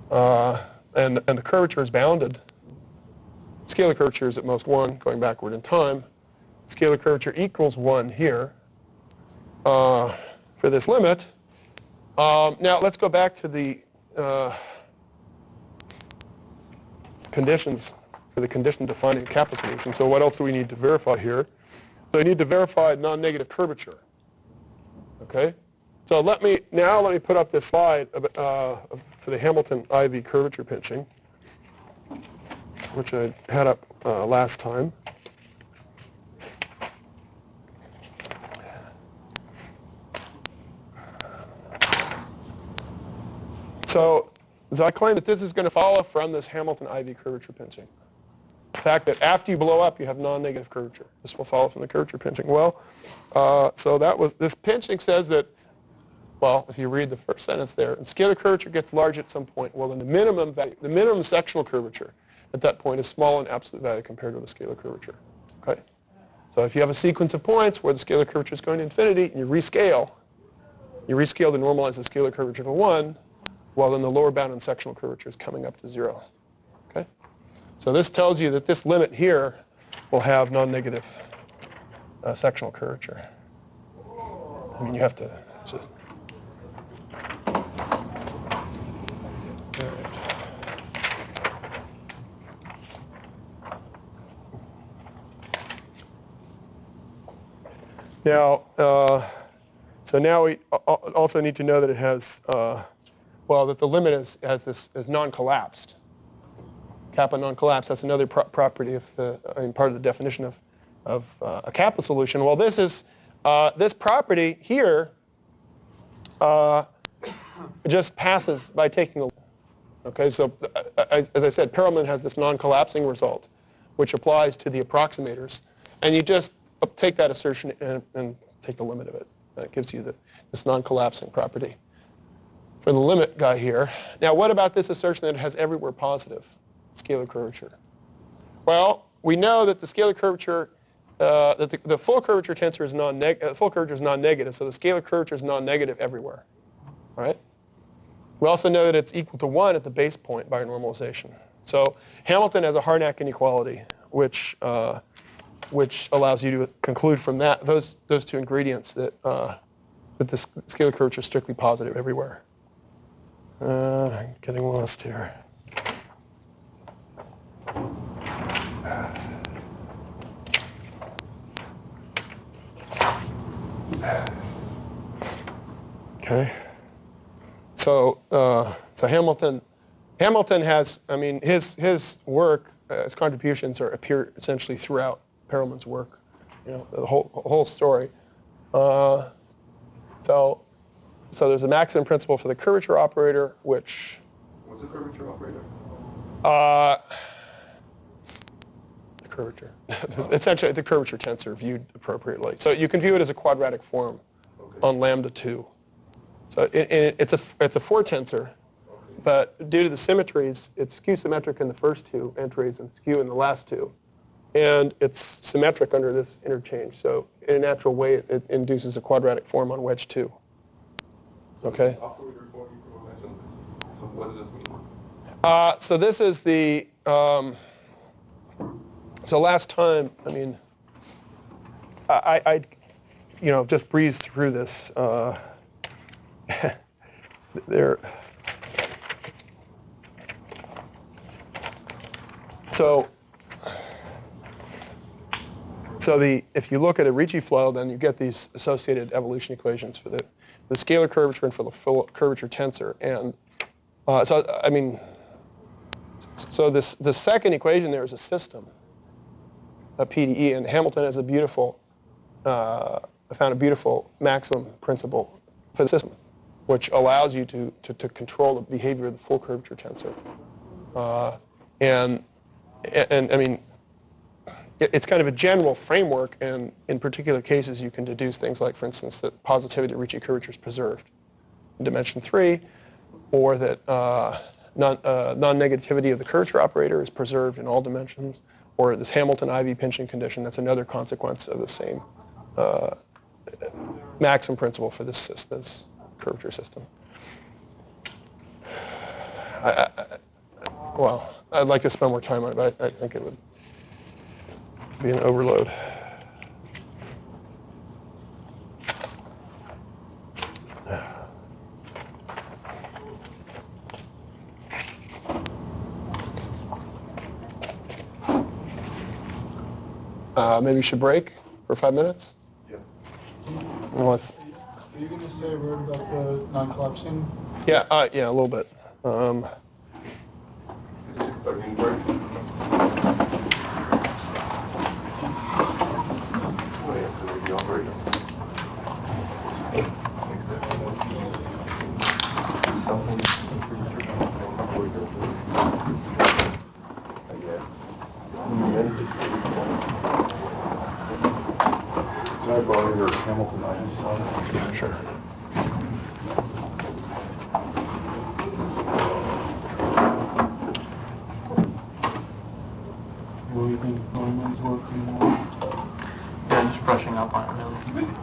and the curvature is bounded. Scalar curvature is at most 1, going backward in time. Scalar curvature equals 1 here for this limit. Now let's go back to the conditions for the condition defining a Kappa solution. So what else do we need to verify here? So we need to verify non-negative curvature. Okay. So let me put up this slide for the Hamilton-Ivy curvature pinching, which I had up last time. So I claim that this is going to follow from this Hamilton-Ivy curvature pinching. The fact that after you blow up, you have non-negative curvature. This will follow from the curvature pinching. Well, so this pinching says that. Well, if you read the first sentence there, and scalar curvature gets large at some point, well, then the minimum sectional curvature at that point is small in absolute value compared to the scalar curvature. Okay? So if you have a sequence of points where the scalar curvature is going to infinity, and you rescale to normalize the scalar curvature to 1, well, then the lower bound in sectional curvature is coming up to 0. Okay? So this tells you that this limit here will have non-negative sectional curvature. I mean, you have to just... Now, so now we also need to know that it has, that the limit is non-collapsed. Kappa non-collapsed. That's another property of part of the definition of a Kappa solution. Well, this property here just passes by taking a. Okay, so as I said, Perelman has this non-collapsing result, which applies to the approximators, and you just take that assertion and take the limit of it. That gives you this non-collapsing property for the limit guy here. Now, what about this assertion that it has everywhere positive scalar curvature? Well, we know that the scalar curvature, that the full curvature tensor is non-negative, so the scalar curvature is non-negative everywhere. All right? We also know that it's equal to 1 at the base point by normalization. So Hamilton has a Harnack inequality, which allows you to conclude from that those two ingredients that the scalar curvature is strictly positive everywhere. Getting lost here. Okay. So Hamilton has, I mean, his work, his contributions appear essentially throughout Perelman's work, you know, the whole story. So there's a maximum principle for the curvature operator, which. What's a curvature operator? The curvature. Essentially, the curvature tensor viewed appropriately. So you can view it as a quadratic form on lambda 2. So it's a 4 tensor, but due to the symmetries, it's skew symmetric in the first 2 entries and skew in the last 2. And it's symmetric under this interchange. So in a natural way, it induces a quadratic form on wedge 2. Okay? Operator form you mentioned. So what does it mean? So this is the, so last time, I mean, I you know, just breezed through this. If you look at a Ricci flow, then you get these associated evolution equations for the scalar curvature and for the full curvature tensor. And the second equation there is a system, a PDE, and Hamilton has a beautiful, I found a beautiful maximum principle for the system, which allows you to control the behavior of the full curvature tensor. And I mean, it's kind of a general framework, and in particular cases, you can deduce things like, for instance, that positivity of Ricci curvature is preserved in dimension 3, or that non-negativity of the curvature operator is preserved in all dimensions, or this Hamilton-Ivy pinching condition, that's another consequence of the same maximum principle for this curvature system. Well, I'd like to spend more time on it, but I think it would be an overload. Maybe we should break for 5 minutes? Yeah. What? Are you going to say a word about the non-collapsing? Yeah, a little bit. Is it 13 break? Oh, yes, the operator. Something. Can I borrow your Hamilton Ivy? Sure. Will you think Perelman's working more? Yeah, just brushing up on it, really.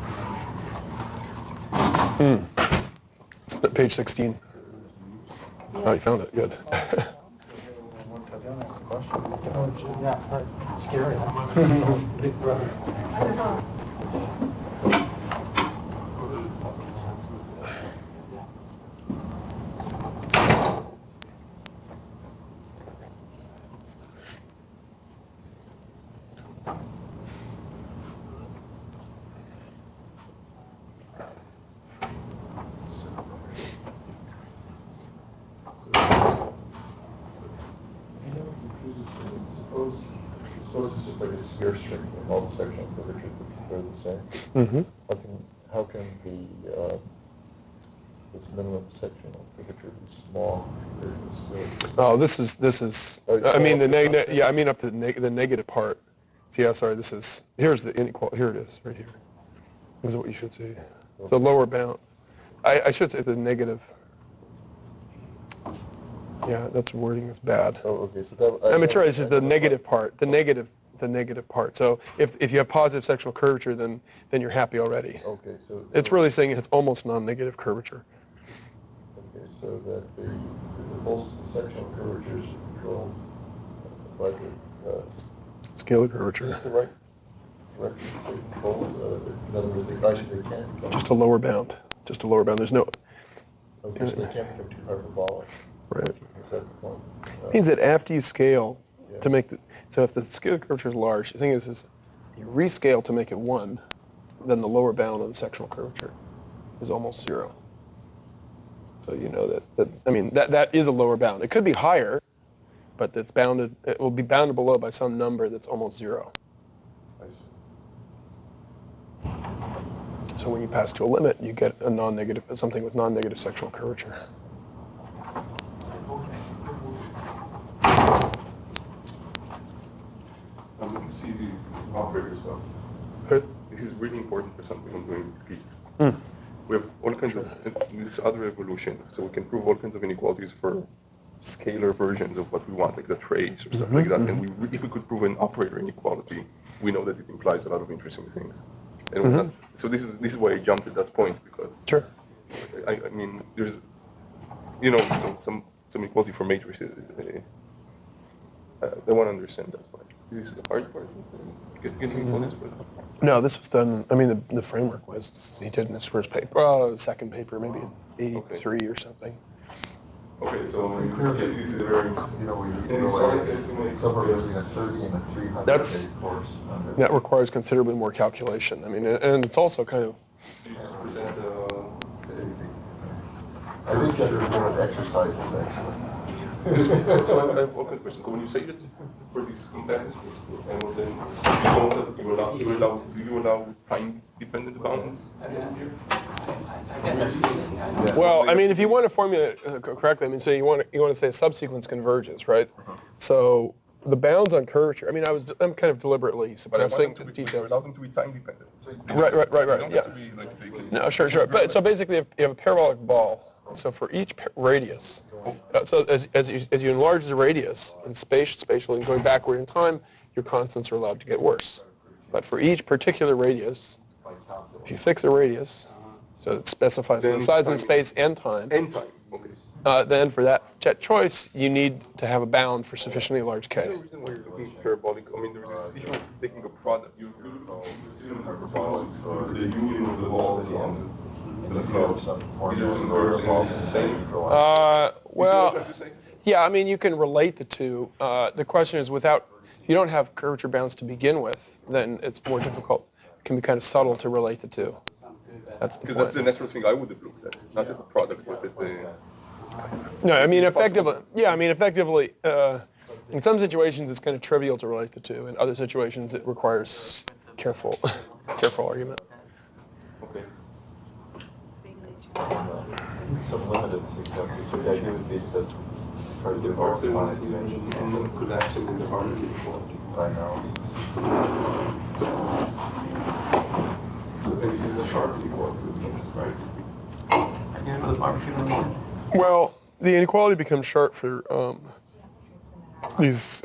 Page 16. Oh, you found it. Good. Yeah, right. Scary. Big brother. Suppose it's just like a sphere string and all the sectional curvatures are the same. Mm-hmm. How can this minimum sectional curvature be small compared to the Oh, this is. I mean the negative. Yeah, I mean up to the negative part. So yeah, sorry. Here's the inequality. Here it is, right here. This is what you should see. The lower bound. I should say the negative. Yeah, that's wording is bad. Oh, okay. So that, I'm sure it's just the negative part. The negative the negative part. So if you have positive sectional curvature, then you're happy already. Okay, so It's really saying it's almost non-negative curvature. okay, so that the whole sectional curvature is controlled by the Scalar curvature. is the right direction to control. In other words, the guys they can't become Just a lower bound. Just a lower bound. There's no. okay, so they can't become too hyperbolic. Right. Is that the point? Means that after you scale Yeah. to make the, so if the scalar curvature is large, the thing is you rescale to make it 1, then the lower bound of the sectional curvature is almost 0. So you know that is a lower bound. It could be higher, but it's bounded. It will be bounded below by some number that's almost 0. I see. So when you pass to a limit, you get a non-negative, something with non-negative sectional curvature. I'm going to see these operator stuff. Good. This is really important for something I'm doing with P. We have all kinds of this other evolution, so we can prove all kinds of inequalities for scalar versions of what we want, like the trace or stuff like that. And if we could prove an operator inequality, we know that it implies a lot of interesting things. And we're not, so this is why I jumped at that point, because Sure. I mean there's some equality for matrices. I want to understand that part. This is the hard part. Getting equalities for that. No, this was done. I mean, the framework was he did in his first paper, second paper, maybe in '83 or something. Okay, so this is a very Somewhere between a 30 and a 300 That's- day course. That requires considerably more calculation. I mean, and it's also kind of. you just present I think that they're more exercises actually. So I have one quick question. So when you say that for this compactness principle, and then you allow time-dependent bounds? Well, I mean, if you want to formulate it correctly, I mean, say you want to say a subsequence converges, right? So the bounds on curvature. I mean, I'm kind of deliberately, but I'm saying details. Allow them to be time-dependent. Right. They don't Yeah. have to be like they can. No, sure. But so basically, if you have a parabolic ball, so for each radius, so as you enlarge the radius in spatially and going backward in time, your constants are allowed to get worse. But for each particular radius, if you fix a radius, so it specifies the size in space and time, End time. Okay. then for that choice, you need to have a bound for sufficiently large Is there a k. reason why you're looking parabolic? I mean, there's this issue of taking a product. You look at hyperbolic for the union of the balls on the flow. Is there some curves the same? Well, yeah, I mean, you can relate the two. The question is, if you don't have curvature bounds to begin with, then it's more difficult. It can be kind of subtle to relate the two. That's the Because point. that's the natural thing I would have looked at, not at the product, but at the. No, I mean, effectively, in some situations, it's kind of trivial to relate the two. In other situations, it requires careful argument. Okay. Some limited successes, but the idea would be to try to The do parts they more wanted to mention, and then collapsing in the harmonic inequality. by analysis. So this is the sharp inequality, right? Yeah, for the barbecue remote. Well, the inequality becomes sharp for these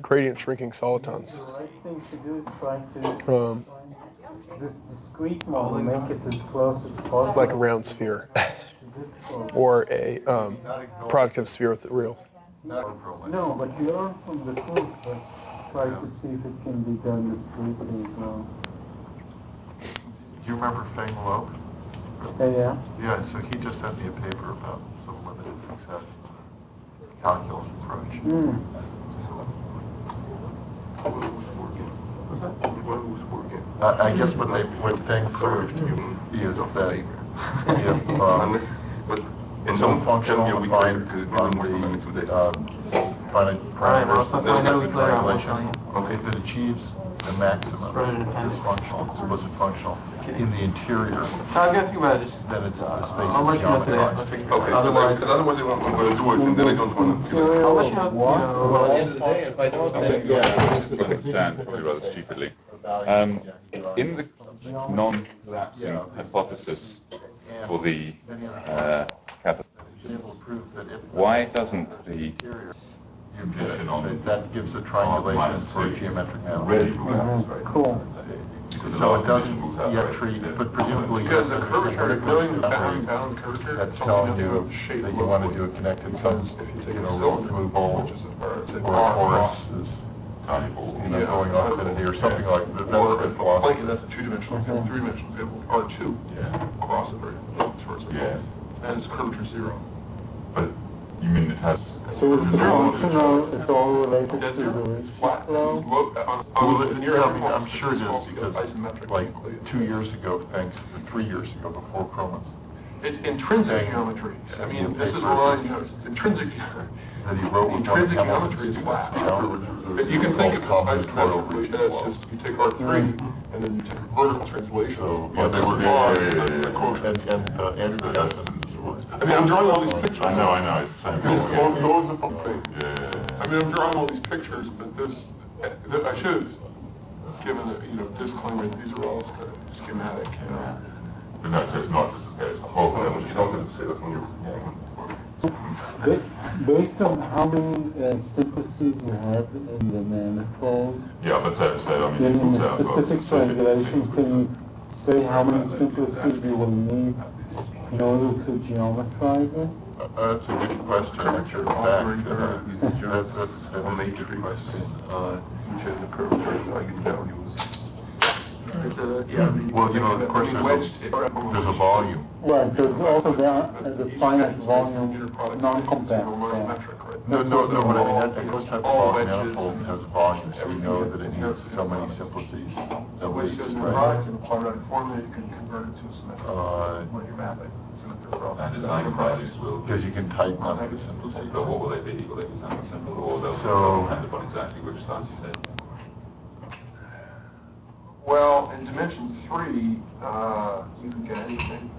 gradient shrinking solitons. The right thing to do is try to find this discrete model, make it as close as possible. Like a round sphere, to this point. or a product of sphere with the real. No, but we learn from the proof, but try to see if it can be done discretely as well. Do you remember Feng Lo? Yeah. Yeah, so he just sent me a paper about some limited success calculus approach. I guess what Feng proved is that if some function defined on the finite parameters of the calculation, if it achieves the maximum, this functional, explicit functional, in the interior, I'm gonna think about it. Just then it's the space I'll let you know today. I'll figure it out. Okay, Otherwise, because otherwise I'm going to do it, and then I don't want to. I'll let you know. Well, at the end of the day, if I don't Understand probably rather stupidly. In the non-collapsing hypothesis for the Kappa, why doesn't the that gives a triangulation for geometric analysis. Cool. So it doesn't yet treat, but presumably Because the curvature, knowing the bound curvature, that's telling you that you want to do a connected sum, if you take you a know, cylinder, removable, which is an or a torus is, you know, going off infinity or something like that. or That's a the philosophy. plane that's a two-dimensional, three-dimensional example, R2 across a very short circle, and it's curvature 0. But you mean it has? So it's dimensional, it's all related That's to zero. the It's flat. flow? I'm sure it is because, like, 2 years ago, thanks, or 3 years ago, before Chromos, It's intrinsic geometry. I mean, this is relying, you know, it's intrinsic. that he wrote with Intrinsic one geometry is flat. Hamilton. You can think of this isometrically as just, you take R3, and then you take a vertical translation. So, of they were, the quotient. and Andrew Gasson. I mean, I'm drawing all these pictures. I know, it's the same. Those are the things. I mean, I'm drawing all these pictures, but this, I should have given a, you know, disclaimer, these are all kind of schematic, you know. But no, so it's not just it's the whole thing. You don't say that when you're. Based on how many simplices you have in the manifold, Yeah, but so I mean, then it in comes a out specific triangulation, can you say how many simplices you will need in order to geometrize it? That's a good question. That's a major question. Which is the curvature, I can tell you was. Well, you know, of course, there's a volume. Right, there's also the finite volume non-compact. No, but I mean, that goes type of manifold has a volume, so we know that it needs so many simplices at least, right? In a quadratic formula, you can convert it to a symmetric when you're mapping. And design projects will. Because you can tighten up the simplices. But what will they be? Will they be something simple or they'll So- depend upon exactly which stance you take? Well, in dimension 3, you can get anything.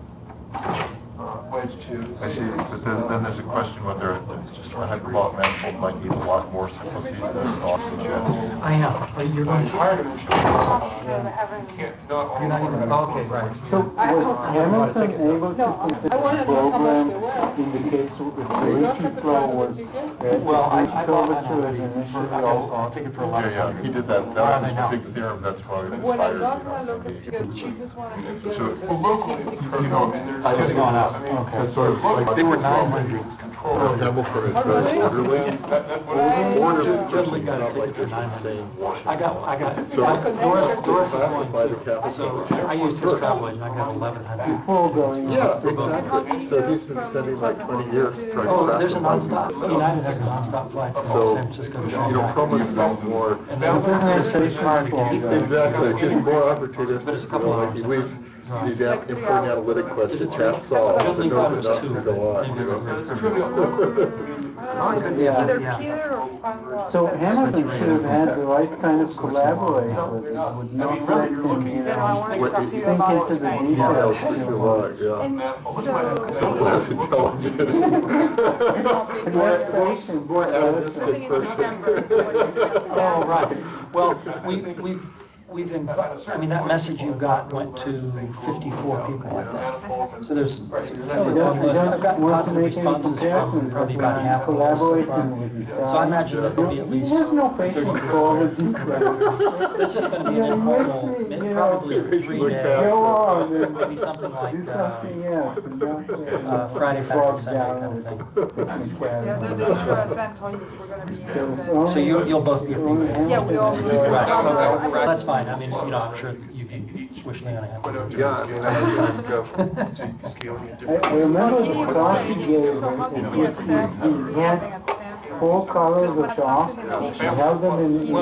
Wedge 2. I see, but then there's a question whether a hyperbolic manifold might need a lot more simplices than is often suggested. I know, but you're going to. Higher dimension, you can't, it's not all. You're not even, okay, right. So was Hamilton able to put this program in the case if the Ricci flow was Well, I curvature as initially I'll take it for a lot. Yeah, he did that. That was his big theorem. That's why it When I inspired got me. one look at the cheapest one, I could get So, it. Well, locally, you know, I mean, there's. I was going up. I mean, Okay. that's sort of like. They were 900. Control. Hamilton is Oh, really? borderland. Right. Generally not like this insane I got, So Doris is going classify the Kappa so curvature I used his first. travel agent, I got 1100. before going Yeah, up to exactly. So he's been spending like 20 years trying to Oh, there's a classify nonstop, these United has a nonstop flight from So, San Francisco to you Shanghai. know, Perelman is more, And then it's hard to get you. exactly, he's more But it's a opportunistic, you couple know, like hours. he leaves these important analytic questions half solved, and knows enough to go on, you know. Either Peter or Conrad. So Hamilton should have had the right kind of collaborator that would not let him, you Then I want to know, talk to you sink about into the space. details. Else too long, yeah. And So less intelligent. And less patient. More I think animistic it's person. November. Oh, right. Well, we've I mean, that message you got went to 54 people, I think. So there's, I don't want to make any comparisons, but probably when about I'm half of those. collaborating with you. So I imagine that there'll be at He least has no patience for all the details. It's just going to be an Yeah, informal, makes me, you probably a know, 3-day, Go on and maybe something like do something else and not Friday, Saturday, bog Sunday down kind of with thing. Yeah, they're sure I sent all you we're going to be there. So you'll both be at the Yeah, we all do. Right, okay, that's fine. I mean, you know, I'm sure you'd be wishing to have. Yeah, I mean, I think, I remember He the was class saying, he gave, so how did it he was, assess he something had at Stanford? 4 colors So when of I chalk, talked to him, he held them in,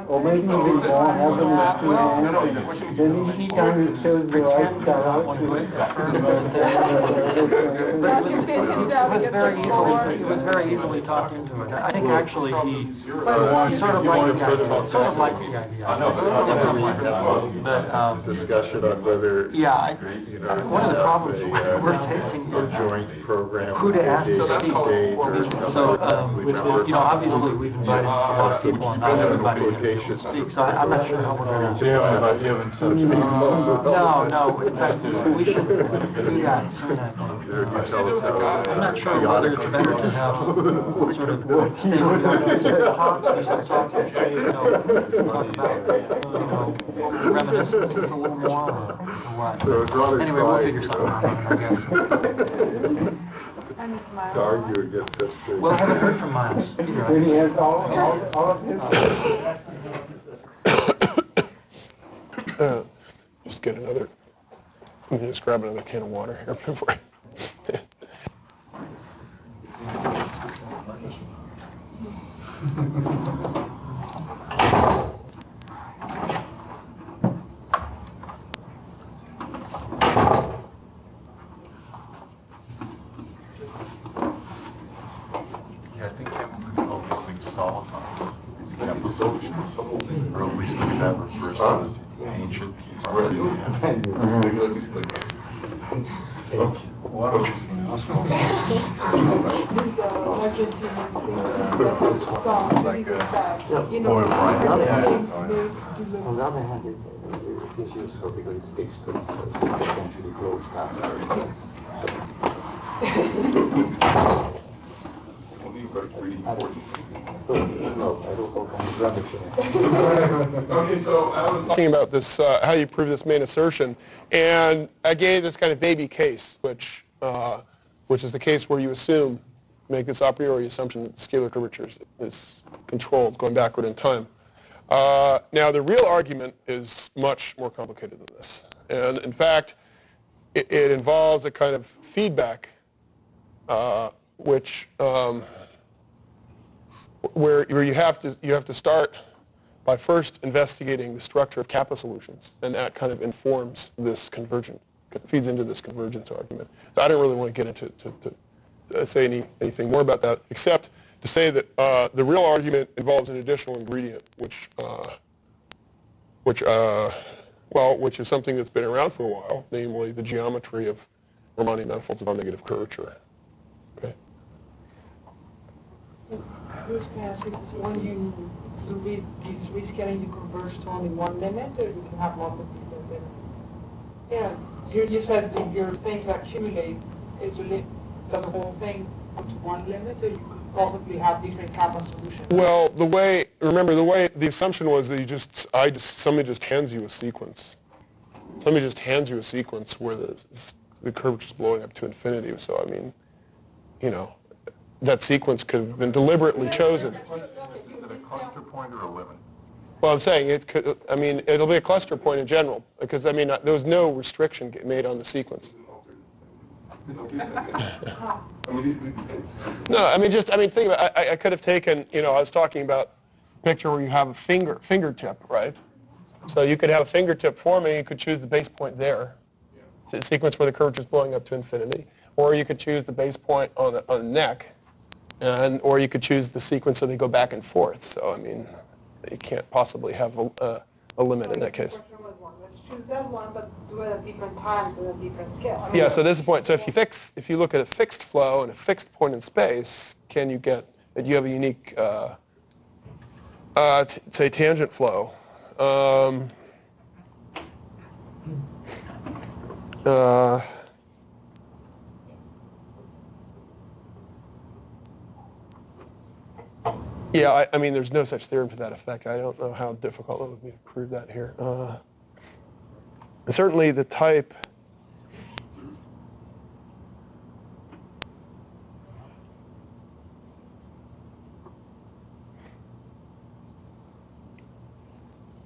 or maybe even more, held them in 2 hands, then each time he chose the right color. It was very easily talked into it. I think actually he sort of liked the idea. Sort of likes the idea. I know. But, discussion on whether, yeah, you know, one of the problems have we're facing a is joint program. who to ask to speak. Date or So, something with which was, obviously we've invited a lot of people and not everybody can speak, so I'm not sure how we're going to. You haven't set up. No, in fact, we should do that soon, I think. I'm not sure whether it's better to have sort of state-of-the-art talks or some talks which may, talk about, reminiscences a little more or what. Anyway, we'll figure something out, I guess. And it's Miles. To argue against that state. Well, I haven't heard from Miles either. He has all of his. Just get another, let me just grab another can of water here before I. Yeah, I think Kappa could call these things solitons. These Kappa solutions. Or at least that refers to this ancient. These Argentinian singers that have songs, these are that, On the other hand, it's useful because it sticks to it, so it potentially grows faster. No, I don't know from Okay, so I was talking about this, how you prove this main assertion, and I gave this kind of baby case, which is the case where you make this a priori assumption that scalar curvature is controlled going backward in time. Now, the real argument is much more complicated than this, and in fact, it involves a kind of feedback, where you have to start by first investigating the structure of Kappa solutions, and that kind of informs this feeds into this convergence argument. So I don't really want to get into to say anything more about that, except to say that the real argument involves an additional ingredient, which is something that's been around for a while, namely the geometry of Riemannian manifolds of non-negative curvature. Okay. I was going to ask you, when you do this rescaling, you converge to only one limit, or you can have lots of different limits? You said that your things accumulate. Does the whole thing go to one limit, or you could possibly have different Kappa solutions? Well, the assumption was that somebody just hands you a sequence. Somebody just hands you a sequence where the curvature is blowing up to infinity. So I mean, that sequence could have been deliberately chosen. Is it a cluster point or a limit? Well, I'm saying it'll be a cluster point in general, because there was no restriction made on the sequence. No, think about it. I could have taken, I was talking about a picture where you have a fingertip, right? So you could have a fingertip forming, you could choose the base point there. It's a sequence where the curvature is blowing up to infinity. Or you could choose the base point on a neck, or you could choose the sequence so they go back and forth. So, you can't possibly have a limit in that case. Let's choose that one, but do it at different times and at different scale. Yeah, so this is the point. So if you look at a fixed flow and a fixed point in space, can you get that you have a unique, say, tangent flow? Yeah, there's no such theorem to that effect. I don't know how difficult it would be to prove that here. Certainly the type,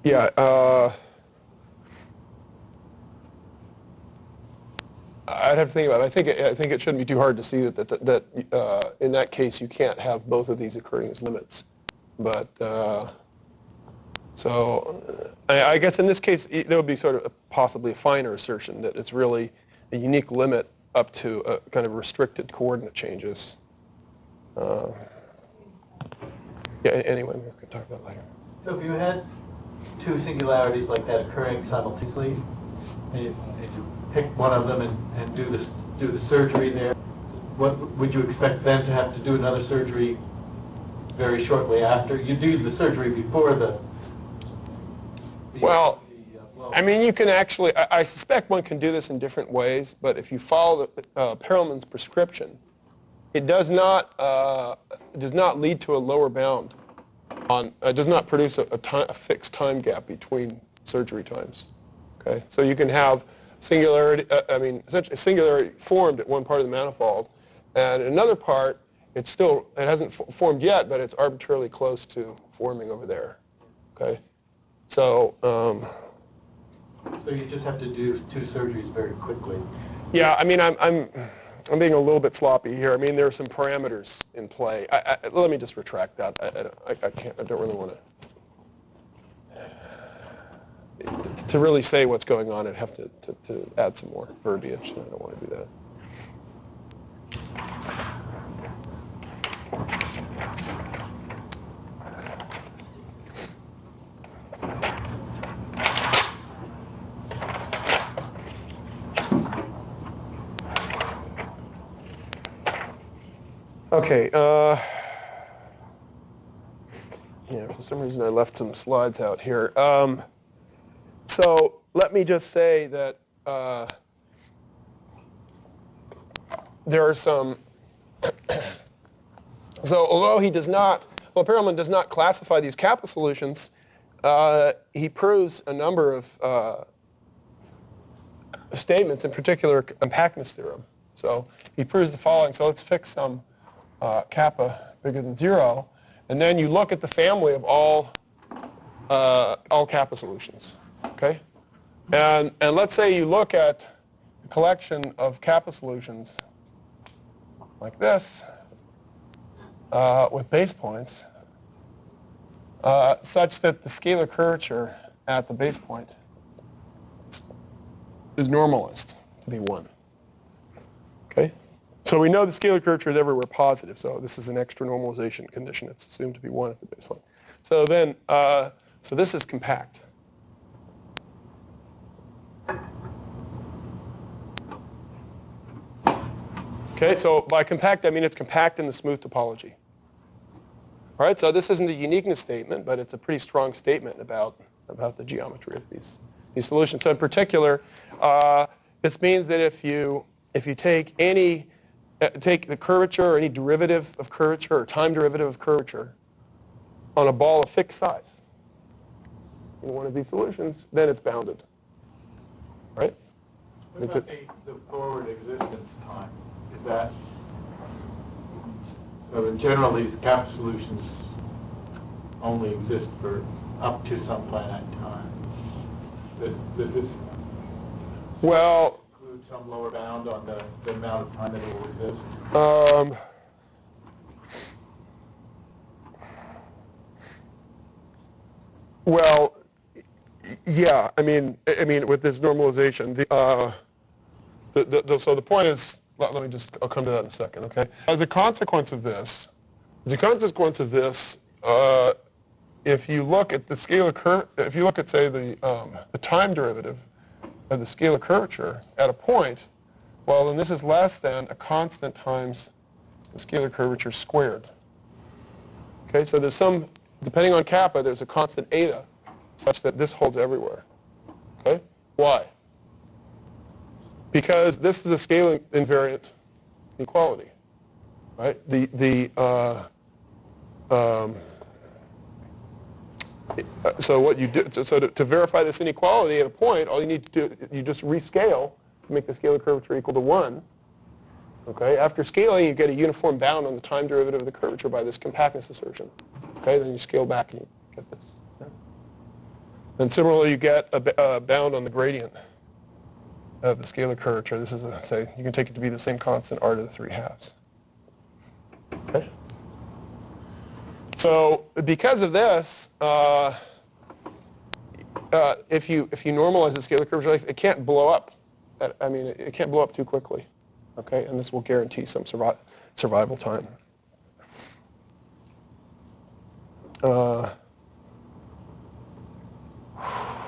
yeah, I'd have to think about it. I think it shouldn't be too hard to see that in that case you can't have both of these occurring as limits. But so I guess in this case there would be sort of possibly a finer assertion that it's really a unique limit up to a kind of restricted coordinate changes. Yeah. Anyway, we can talk about it later. So if you had two singularities like that occurring simultaneously, and you pick one of them and do the surgery there, what would you expect then to have to do another surgery very shortly after. You do the surgery before the well, I mean, you can actually, I suspect one can do this in different ways, but if you follow Perelman's prescription, it does not lead to a lower bound on, does not produce a fixed time gap between surgery times. Okay, so you can have singularity, essentially singularity formed at one part of the manifold, and another part, it hasn't formed yet, but it's arbitrarily close to forming over there. Okay, so. So you just have to do 2 surgeries very quickly. Yeah, I mean, I'm being a little bit sloppy here. I mean, there are some parameters in play. Let me just retract that. I don't really want to really say what's going on. I'd have to add some more verbiage. I don't want to do that. Okay. Yeah, for some reason I left some slides out here. So let me just say that there are some. So although Perelman does not classify these Kappa solutions, he proves a number of statements, in particular compactness theorem. So he proves the following. So let's fix some Kappa bigger than 0, and then you look at the family of all Kappa solutions. Okay, and let's say you look at a collection of Kappa solutions like this with base points, such that the scalar curvature at the base point is normalized to be 1. Okay. So we know the scalar curvature is everywhere positive, so this is an extra normalization condition. It's assumed to be 1 at the base point. So then, so this is compact. Okay, so by compact, I mean it's compact in the smooth topology. All right, so this isn't a uniqueness statement, but it's a pretty strong statement about the geometry of these solutions. So in particular, this means that if you take the curvature or any derivative of curvature or time derivative of curvature on a ball of fixed size in one of these solutions, then it's bounded. Right? What about the forward existence time? Is that so? In general, these Kappa solutions only exist for up to some finite time. Does this include some lower bound on the amount of time that it will exist? Well, yeah. I mean, with this normalization, so the point is. Let me just. I'll come to that in a second. Okay. As a consequence of this, if you look at the scalar if you look at say the time derivative of the scalar curvature at a point, well then this is less than a constant times the scalar curvature squared. Okay. So there's some, depending on kappa, there's a constant eta, such that this holds everywhere. Okay. Why? Because this is a scaling invariant inequality, right? So what you do, so to verify this inequality at a point, all you need to do, you just rescale to make the scalar curvature equal to 1. Okay. After scaling, you get a uniform bound on the time derivative of the curvature by this compactness assertion. Okay. Then you scale back and you get this. Yeah. And similarly, you get a bound on the gradient of the scalar curvature. This is, say, you can take it to be the same constant r to the 3/2. Okay. So because of this, if you normalize the scalar curvature, it can't blow up. It can't blow up too quickly. Okay, and this will guarantee some survival time.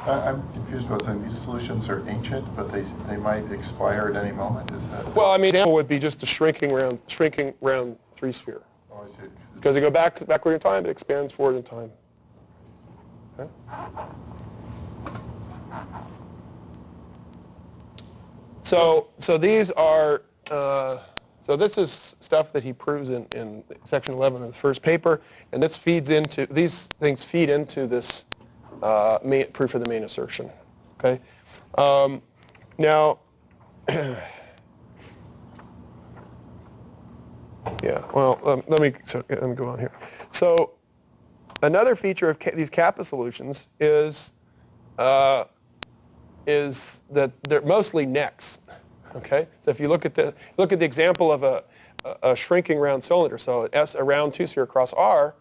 I'm confused about saying these solutions are ancient, but they might expire at any moment. Is that? Well, example would be just a shrinking round 3 sphere. Oh, I see. Because you go backward in time, it expands forward in time. Okay? So these are, so this is stuff that he proves in section 11 of the first paper, and this feeds into, these things feed into this proof of the main assertion. Okay? Now, yeah, well, let me go on here. So another feature of these Kappa solutions is that they're mostly necks. Okay, so if you look at the example of a shrinking round cylinder, so a round two-sphere across R,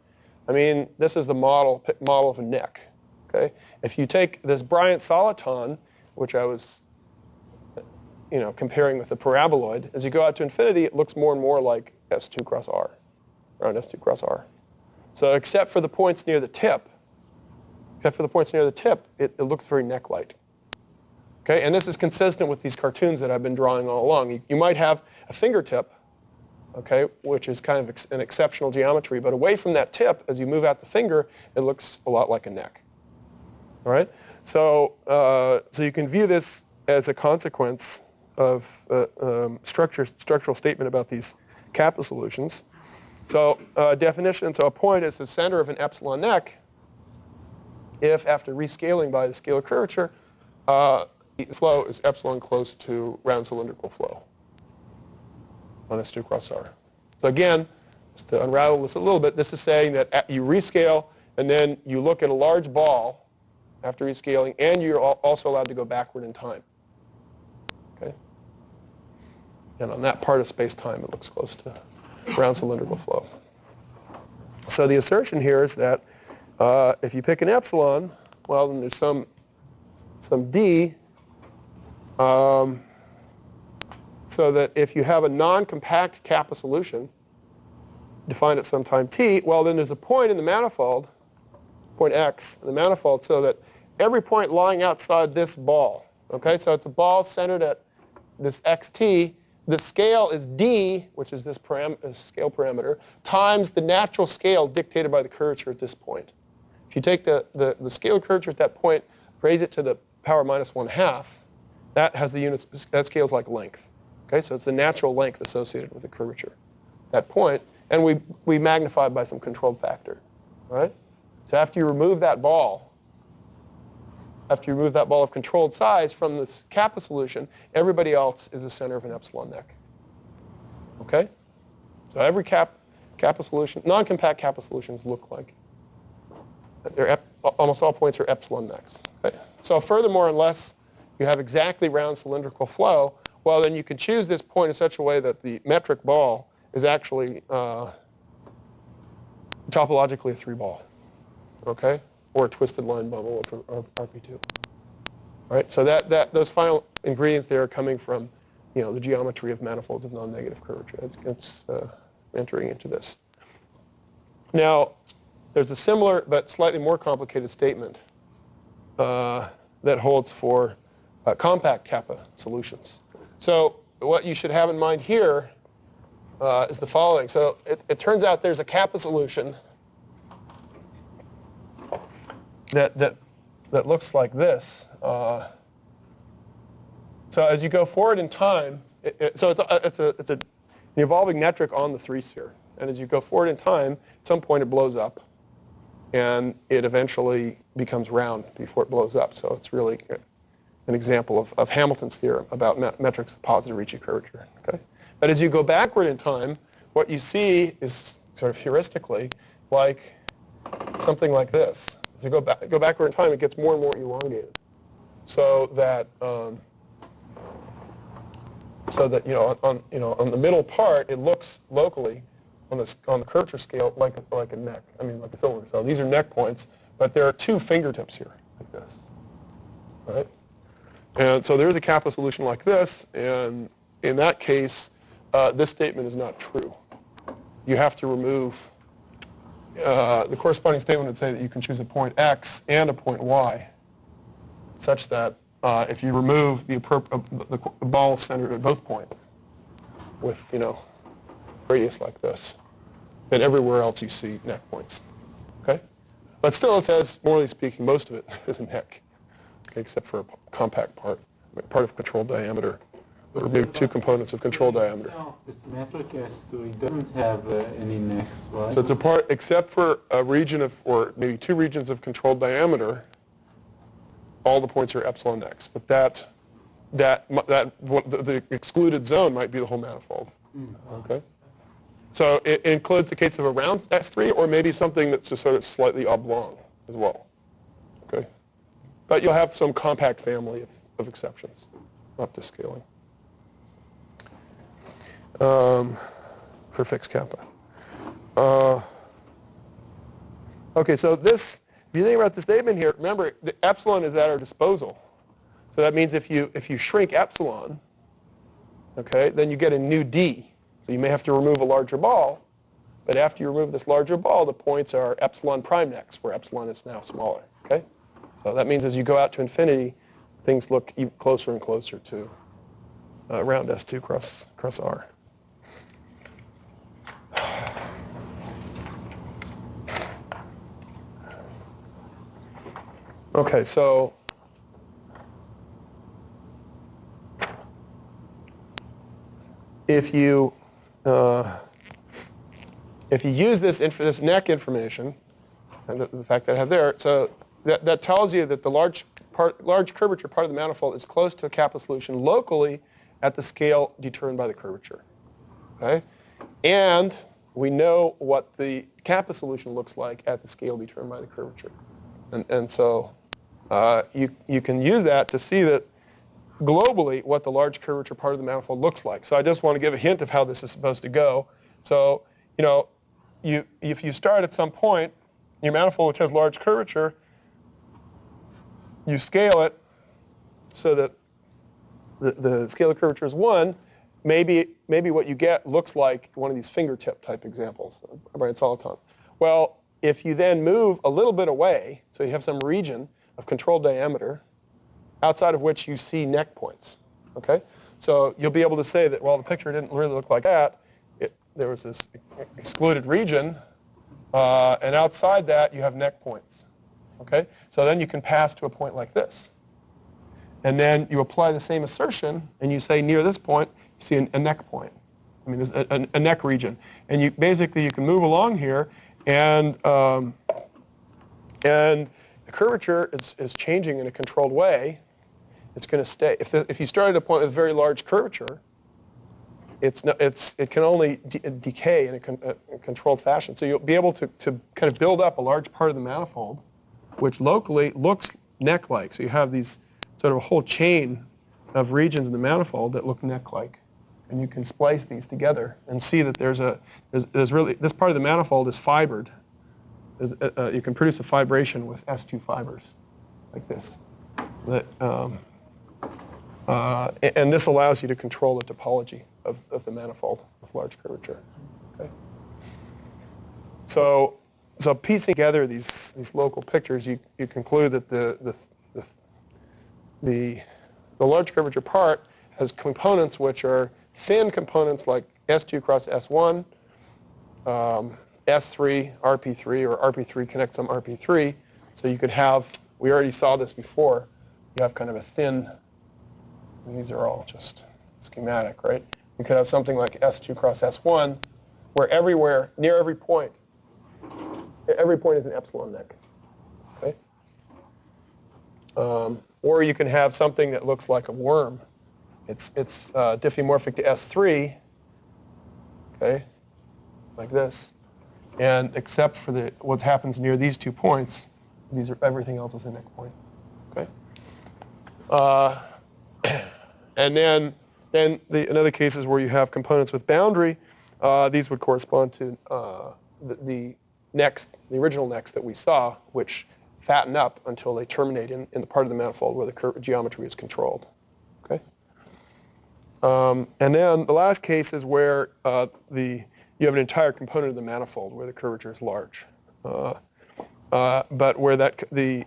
I mean, this is the model of a neck. Okay, if you take this Bryant soliton, which I was comparing with the paraboloid, as you go out to infinity, it looks more and more like S2 cross R, around S2 cross R. So except for the points near the tip, it looks very neck-like. Okay, and this is consistent with these cartoons that I've been drawing all along. You might have a fingertip, okay, which is kind of an exceptional geometry, but away from that tip, as you move out the finger, it looks a lot like a neck. All right, so you can view this as a consequence of structural statement about these Kappa solutions. So definition, so a point is the center of an epsilon neck if, after rescaling by the scalar curvature, the flow is epsilon close to round cylindrical flow on S2 cross R. So again, just to unravel this a little bit, this is saying that you rescale and then you look at a large ball after rescaling, and you're also allowed to go backward in time. Okay? And on that part of space-time, it looks close to round cylindrical flow. So the assertion here is that if you pick an epsilon, well, then there's some d, so that if you have a non-compact Kappa solution defined at some time t, well, then there's a point in the manifold, point x, in the manifold, so that every point lying outside this ball, okay, so it's a ball centered at this xt, the scale is d, which is this scale parameter, times the natural scale dictated by the curvature at this point. If you take the scalar curvature at that point, raise it to the power minus 1/2, that has the units, that scales like length. Okay, so it's the natural length associated with the curvature, that point, and we magnify by some controlled factor, all right? So after you remove that ball of controlled size from this Kappa solution, everybody else is the center of an epsilon neck. Okay? So every Kappa solution, non-compact Kappa solutions look like, almost all points are epsilon necks. Okay? So furthermore, unless you have exactly round cylindrical flow, well, then you can choose this point in such a way that the metric ball is actually topologically a 3-ball. Okay? Or a twisted line bubble of RP2. All right? So those final ingredients there are coming from, the geometry of manifolds of non-negative curvature. It's entering into this. Now, there's a similar but slightly more complicated statement that holds for compact Kappa solutions. So what you should have in mind here is the following. So it turns out there's a Kappa solution that looks like this. So as you go forward in time, it's an evolving metric on the 3-sphere. And as you go forward in time, at some point it blows up, and it eventually becomes round before it blows up. So it's really an example of Hamilton's theorem about metrics of positive Ricci curvature. Okay? But as you go backward in time, what you see is sort of heuristically like something like this. As you go backward in time, it gets more and more elongated, so that on the middle part, it looks locally on the curvature scale like a neck. I mean, like a cylinder. So these are neck points, but there are 2 fingertips here, like this. All right? And so there's a Kappa solution like this, and in that case, this statement is not true. You have to remove the corresponding statement would say that you can choose a point x and a point y, such that if you remove the ball centered at both points with radius like this, and everywhere else you see neck points. Okay? But still, it says, morally speaking, most of it is a neck, okay, except for a compact part of control diameter, or maybe two components of control diameter. The symmetric S3 doesn't have any necks, right? So it's a part, except for a region of, or maybe two regions of control diameter, all the points are epsilon necks. But the excluded zone might be the whole manifold. Okay? So it includes the case of a round S3, or maybe something that's just sort of slightly oblong as well. Okay? But you'll have some compact family of exceptions, up to scaling. For fixed kappa. Okay, so this, if you think about the statement here, remember, the epsilon is at our disposal. So that means if you shrink epsilon, okay, then you get a new D. So you may have to remove a larger ball, but after you remove this larger ball, the points are epsilon prime necks, where epsilon is now smaller. Okay? So that means as you go out to infinity, things look even closer and closer to round S2 cross R. Okay, so if you use this neck information, and the fact that I have there, so that tells you that the large curvature part of the manifold is close to a kappa solution locally at the scale determined by the curvature. Okay, and we know what the kappa solution looks like at the scale determined by the curvature, and so you can use that to see that globally what the large curvature part of the manifold looks like. So I just want to give a hint of how this is supposed to go. So, if you start at some point, your manifold which has large curvature, you scale it so that the scale of curvature is 1. Maybe what you get looks like one of these fingertip type examples, right, soliton. Well, if you then move a little bit away, so you have some region of controlled diameter, outside of which you see neck points, okay? So you'll be able to say that, well, the picture didn't really look like that. There was this excluded region, and outside that you have neck points, okay? So then you can pass to a point like this. And then you apply the same assertion, and you say near this point, you see a neck point. I mean, there's a neck region. And you can move along here, and the curvature is changing in a controlled way. It's going to stay. If you start at a point with very large curvature, it can only decay in a controlled fashion. So you'll be able to kind of build up a large part of the manifold, which locally looks neck-like. So you have these sort of a whole chain of regions in the manifold that look neck-like, and you can splice these together and see that there's really this part of the manifold is fibered. You can produce a fibration with S2 fibers, like this. And this allows you to control the topology of the manifold with large curvature. Okay. So piecing together these local pictures, you conclude that the large curvature part has components which are thin components like S2 cross S1, S3, RP3, or RP3 connects some RP3. So you could have, we already saw this before, you have kind of a thin, and these are all just schematic, right? You could have something like S2 cross S1, where everywhere, near every point is an epsilon neck, okay? Or you can have something that looks like a worm. It's diffeomorphic to S3, okay, like this. And except for what happens near these 2 points, everything else is a neck point, okay? And then in other cases where you have components with boundary, these would correspond to the original necks that we saw, which fatten up until they terminate in the part of the manifold where the geometry is controlled, okay? And then the last case is where you have an entire component of the manifold where the curvature is large, but where the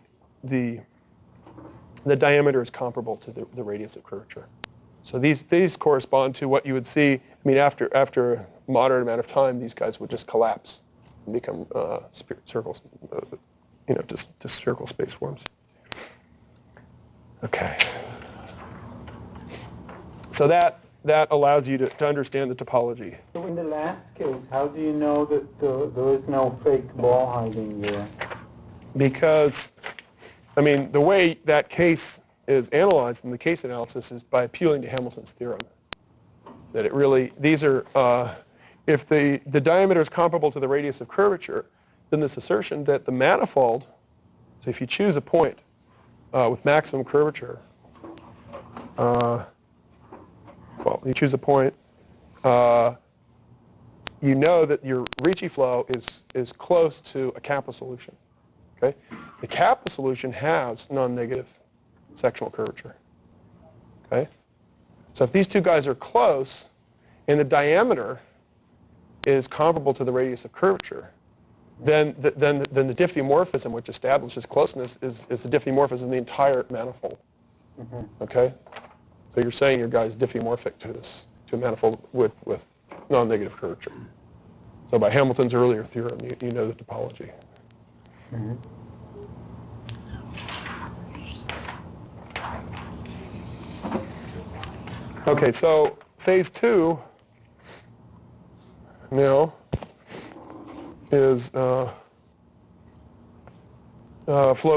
diameter is comparable to the radius of curvature. So these correspond to what you would see. I mean, after moderate amount of time, these guys would just collapse and become circles, just circle space forms. Okay. So that allows you to understand the topology. So in the last case, how do you know that there is no fake ball hiding there? Because, the way that case is analyzed in the case analysis is by appealing to Hamilton's theorem. That it really, these are, if the diameter is comparable to the radius of curvature, then this assertion that the manifold, so if you choose a point with maximum curvature, you choose a point, you know that your Ricci flow is close to a Kappa solution. Okay? The Kappa solution has non-negative sectional curvature. Okay? So if these two guys are close, and the diameter is comparable to the radius of curvature, then the diffeomorphism, which establishes closeness, is the diffeomorphism of the entire manifold. Okay? So you're saying your guy is diffeomorphic to a manifold with non-negative curvature. So by Hamilton's earlier theorem, you know the topology. Okay, so phase 2 now is flow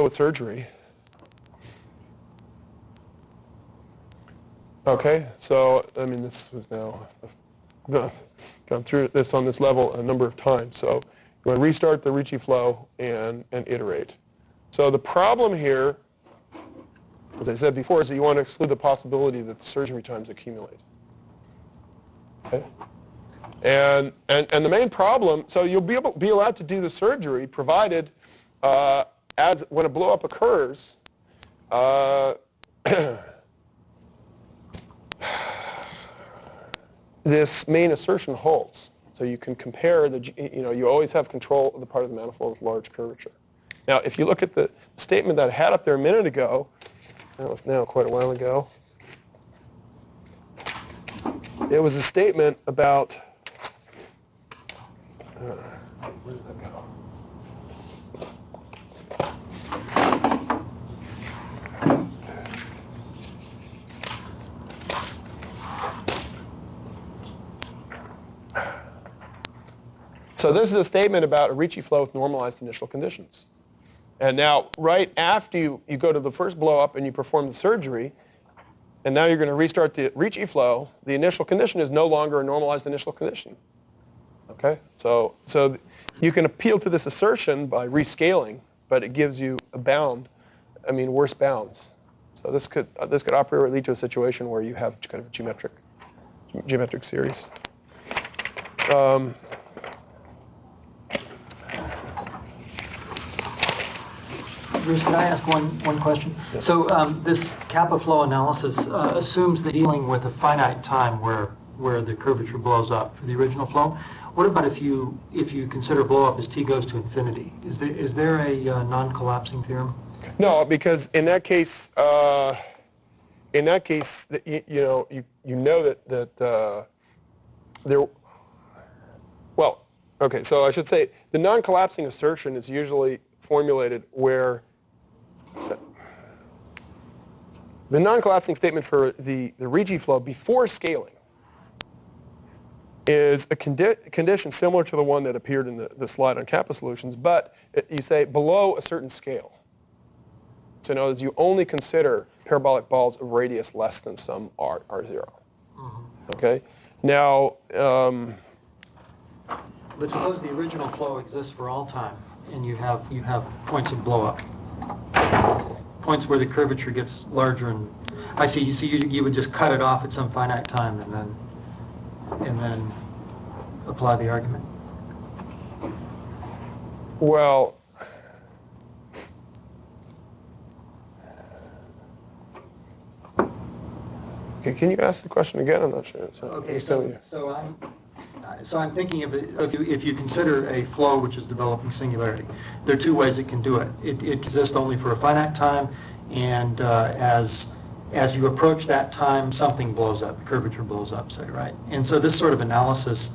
with surgery. Okay, so this was now gone through this on this level a number of times. So you want to restart the Ricci flow and iterate. So the problem here, as I said before, is that you want to exclude the possibility that the surgery times accumulate. Okay, and the main problem, so you'll be allowed to do the surgery provided when a blow up occurs. This main assertion holds. So you can compare you always have control of the part of the manifold with large curvature. Now, if you look at the statement that I had up there a minute ago, that was now quite a while ago, it was a statement about, where did that go? So this is a statement about a Ricci flow with normalized initial conditions. And now, right after you go to the first blow up and you perform the surgery, and now you're going to restart the Ricci flow, the initial condition is no longer a normalized initial condition. Okay? So you can appeal to this assertion by rescaling, but it gives you a bound, worse bounds. So this could operate lead to a situation where you have kind of a geometric series. Bruce, can I ask one question? Yes. So this Kappa flow analysis assumes that dealing with a finite time where the curvature blows up for the original flow. What about if you consider blow up as t goes to infinity? Is there a non-collapsing theorem? No, because in that case, you know that there. Well, okay. So I should say the non-collapsing assertion is usually formulated where the non-collapsing statement for the Ricci flow before scaling is a condition similar to the one that appeared in the slide on Kappa solutions, but you say below a certain scale. So in other words, you only consider parabolic balls of radius less than some r0. Mm-hmm. Okay? Now, but suppose the original flow exists for all time, and you have points of blow up, points where the curvature gets larger, and I see. You would just cut it off at some finite time, and then apply the argument. Well, okay, can you ask the question again? I'm not sure. Okay, so I'm thinking if you consider a flow which is developing singularity, there are two ways it can do it. It exists only for a finite time, and as you approach that time, something blows up, the curvature blows up, say, right? And so this sort of analysis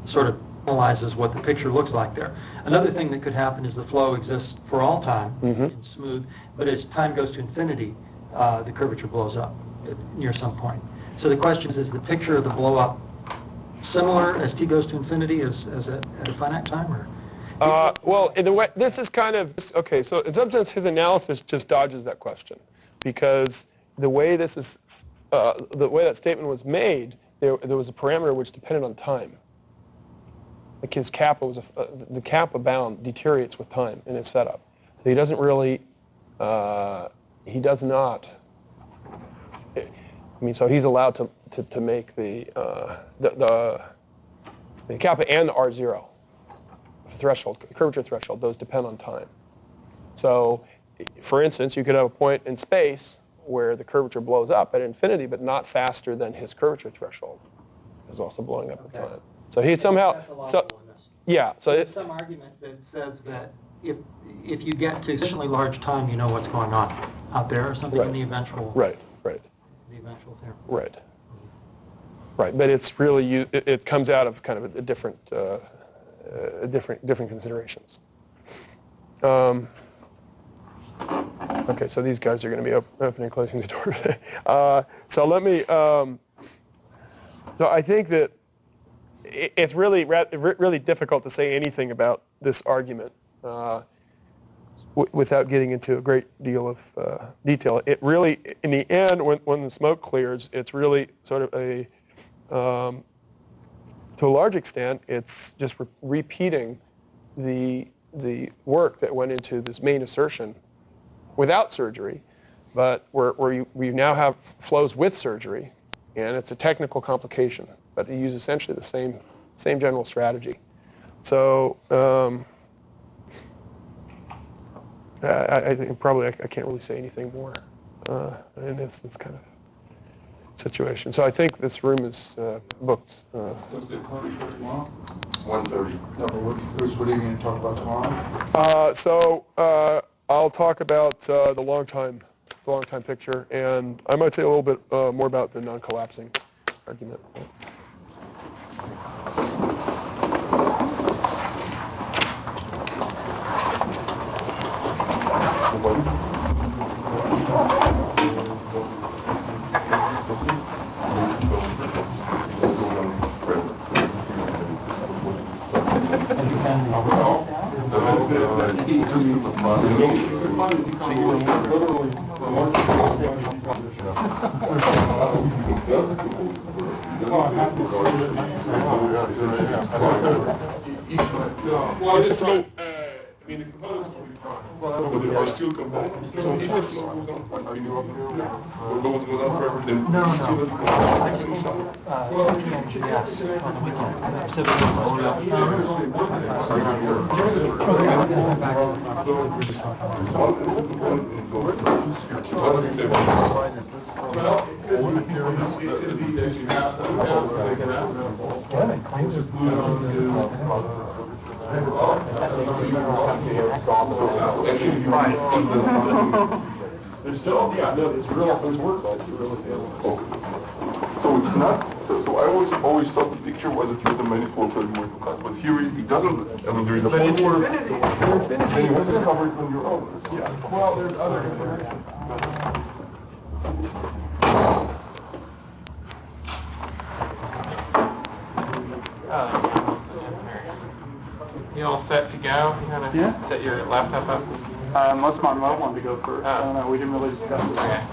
sort of analyzes what the picture looks like there. Another thing that could happen is the flow exists for all time in smooth, but as time goes to infinity, the curvature blows up near some point. So the question is the picture of the blow up similar as t goes to infinity as at a finite time, or? Well, in the way, this is kind of, okay, so in some sense his analysis just dodges that question, because the way this is, the way that statement was made, there was a parameter which depended on time. Like his kappa was, the kappa bound deteriorates with time in his setup. So he doesn't really, he does not, I mean, so he's allowed to make the kappa and the R0 threshold, curvature threshold, those depend on time. So, for instance, you could have a point in space where the curvature blows up at infinity, but not faster than his curvature threshold. It's also blowing up in time. So he somehow, yeah. So there's some argument that says that if you get to sufficiently large time, you know what's going on out there, or something in the eventual. Right. The eventual theorem. Right. But it's really it comes out of kind of a different different considerations. Okay, so these guys are going to be opening and closing the door today. So let me. So I think that it's really difficult to say anything about this argument without getting into a great deal of detail. It really, in the end, when the smoke clears, it's really sort of a to a large extent, it's just repeating the work that went into this main assertion without surgery, but where we now have flows with surgery, and it's a technical complication, but you use essentially the same general strategy. So I think probably I can't really say anything more in this kind of situation. So I think this room is booked. 1:30. No, Bruce, what are you going to talk about tomorrow? So I'll talk about the long time picture, and I might say a little bit more about the non-collapsing argument. Well, I mean, the components will be prime. But there are still components. So if the flow goes on forever, or goes on forever, then you still have components inside. Yes, on the weekend. There's still, there's work that you really do. Okay. So it's not, so I always thought the picture was that you had a manifold that you were to cut, but here it doesn't, I mean, there is a point where then you discover it on your own. Yeah, well, there's other information. You all set to go? You want to set your laptop up? Most of my remote wanted to go first. I don't know. We didn't really discuss it. Okay.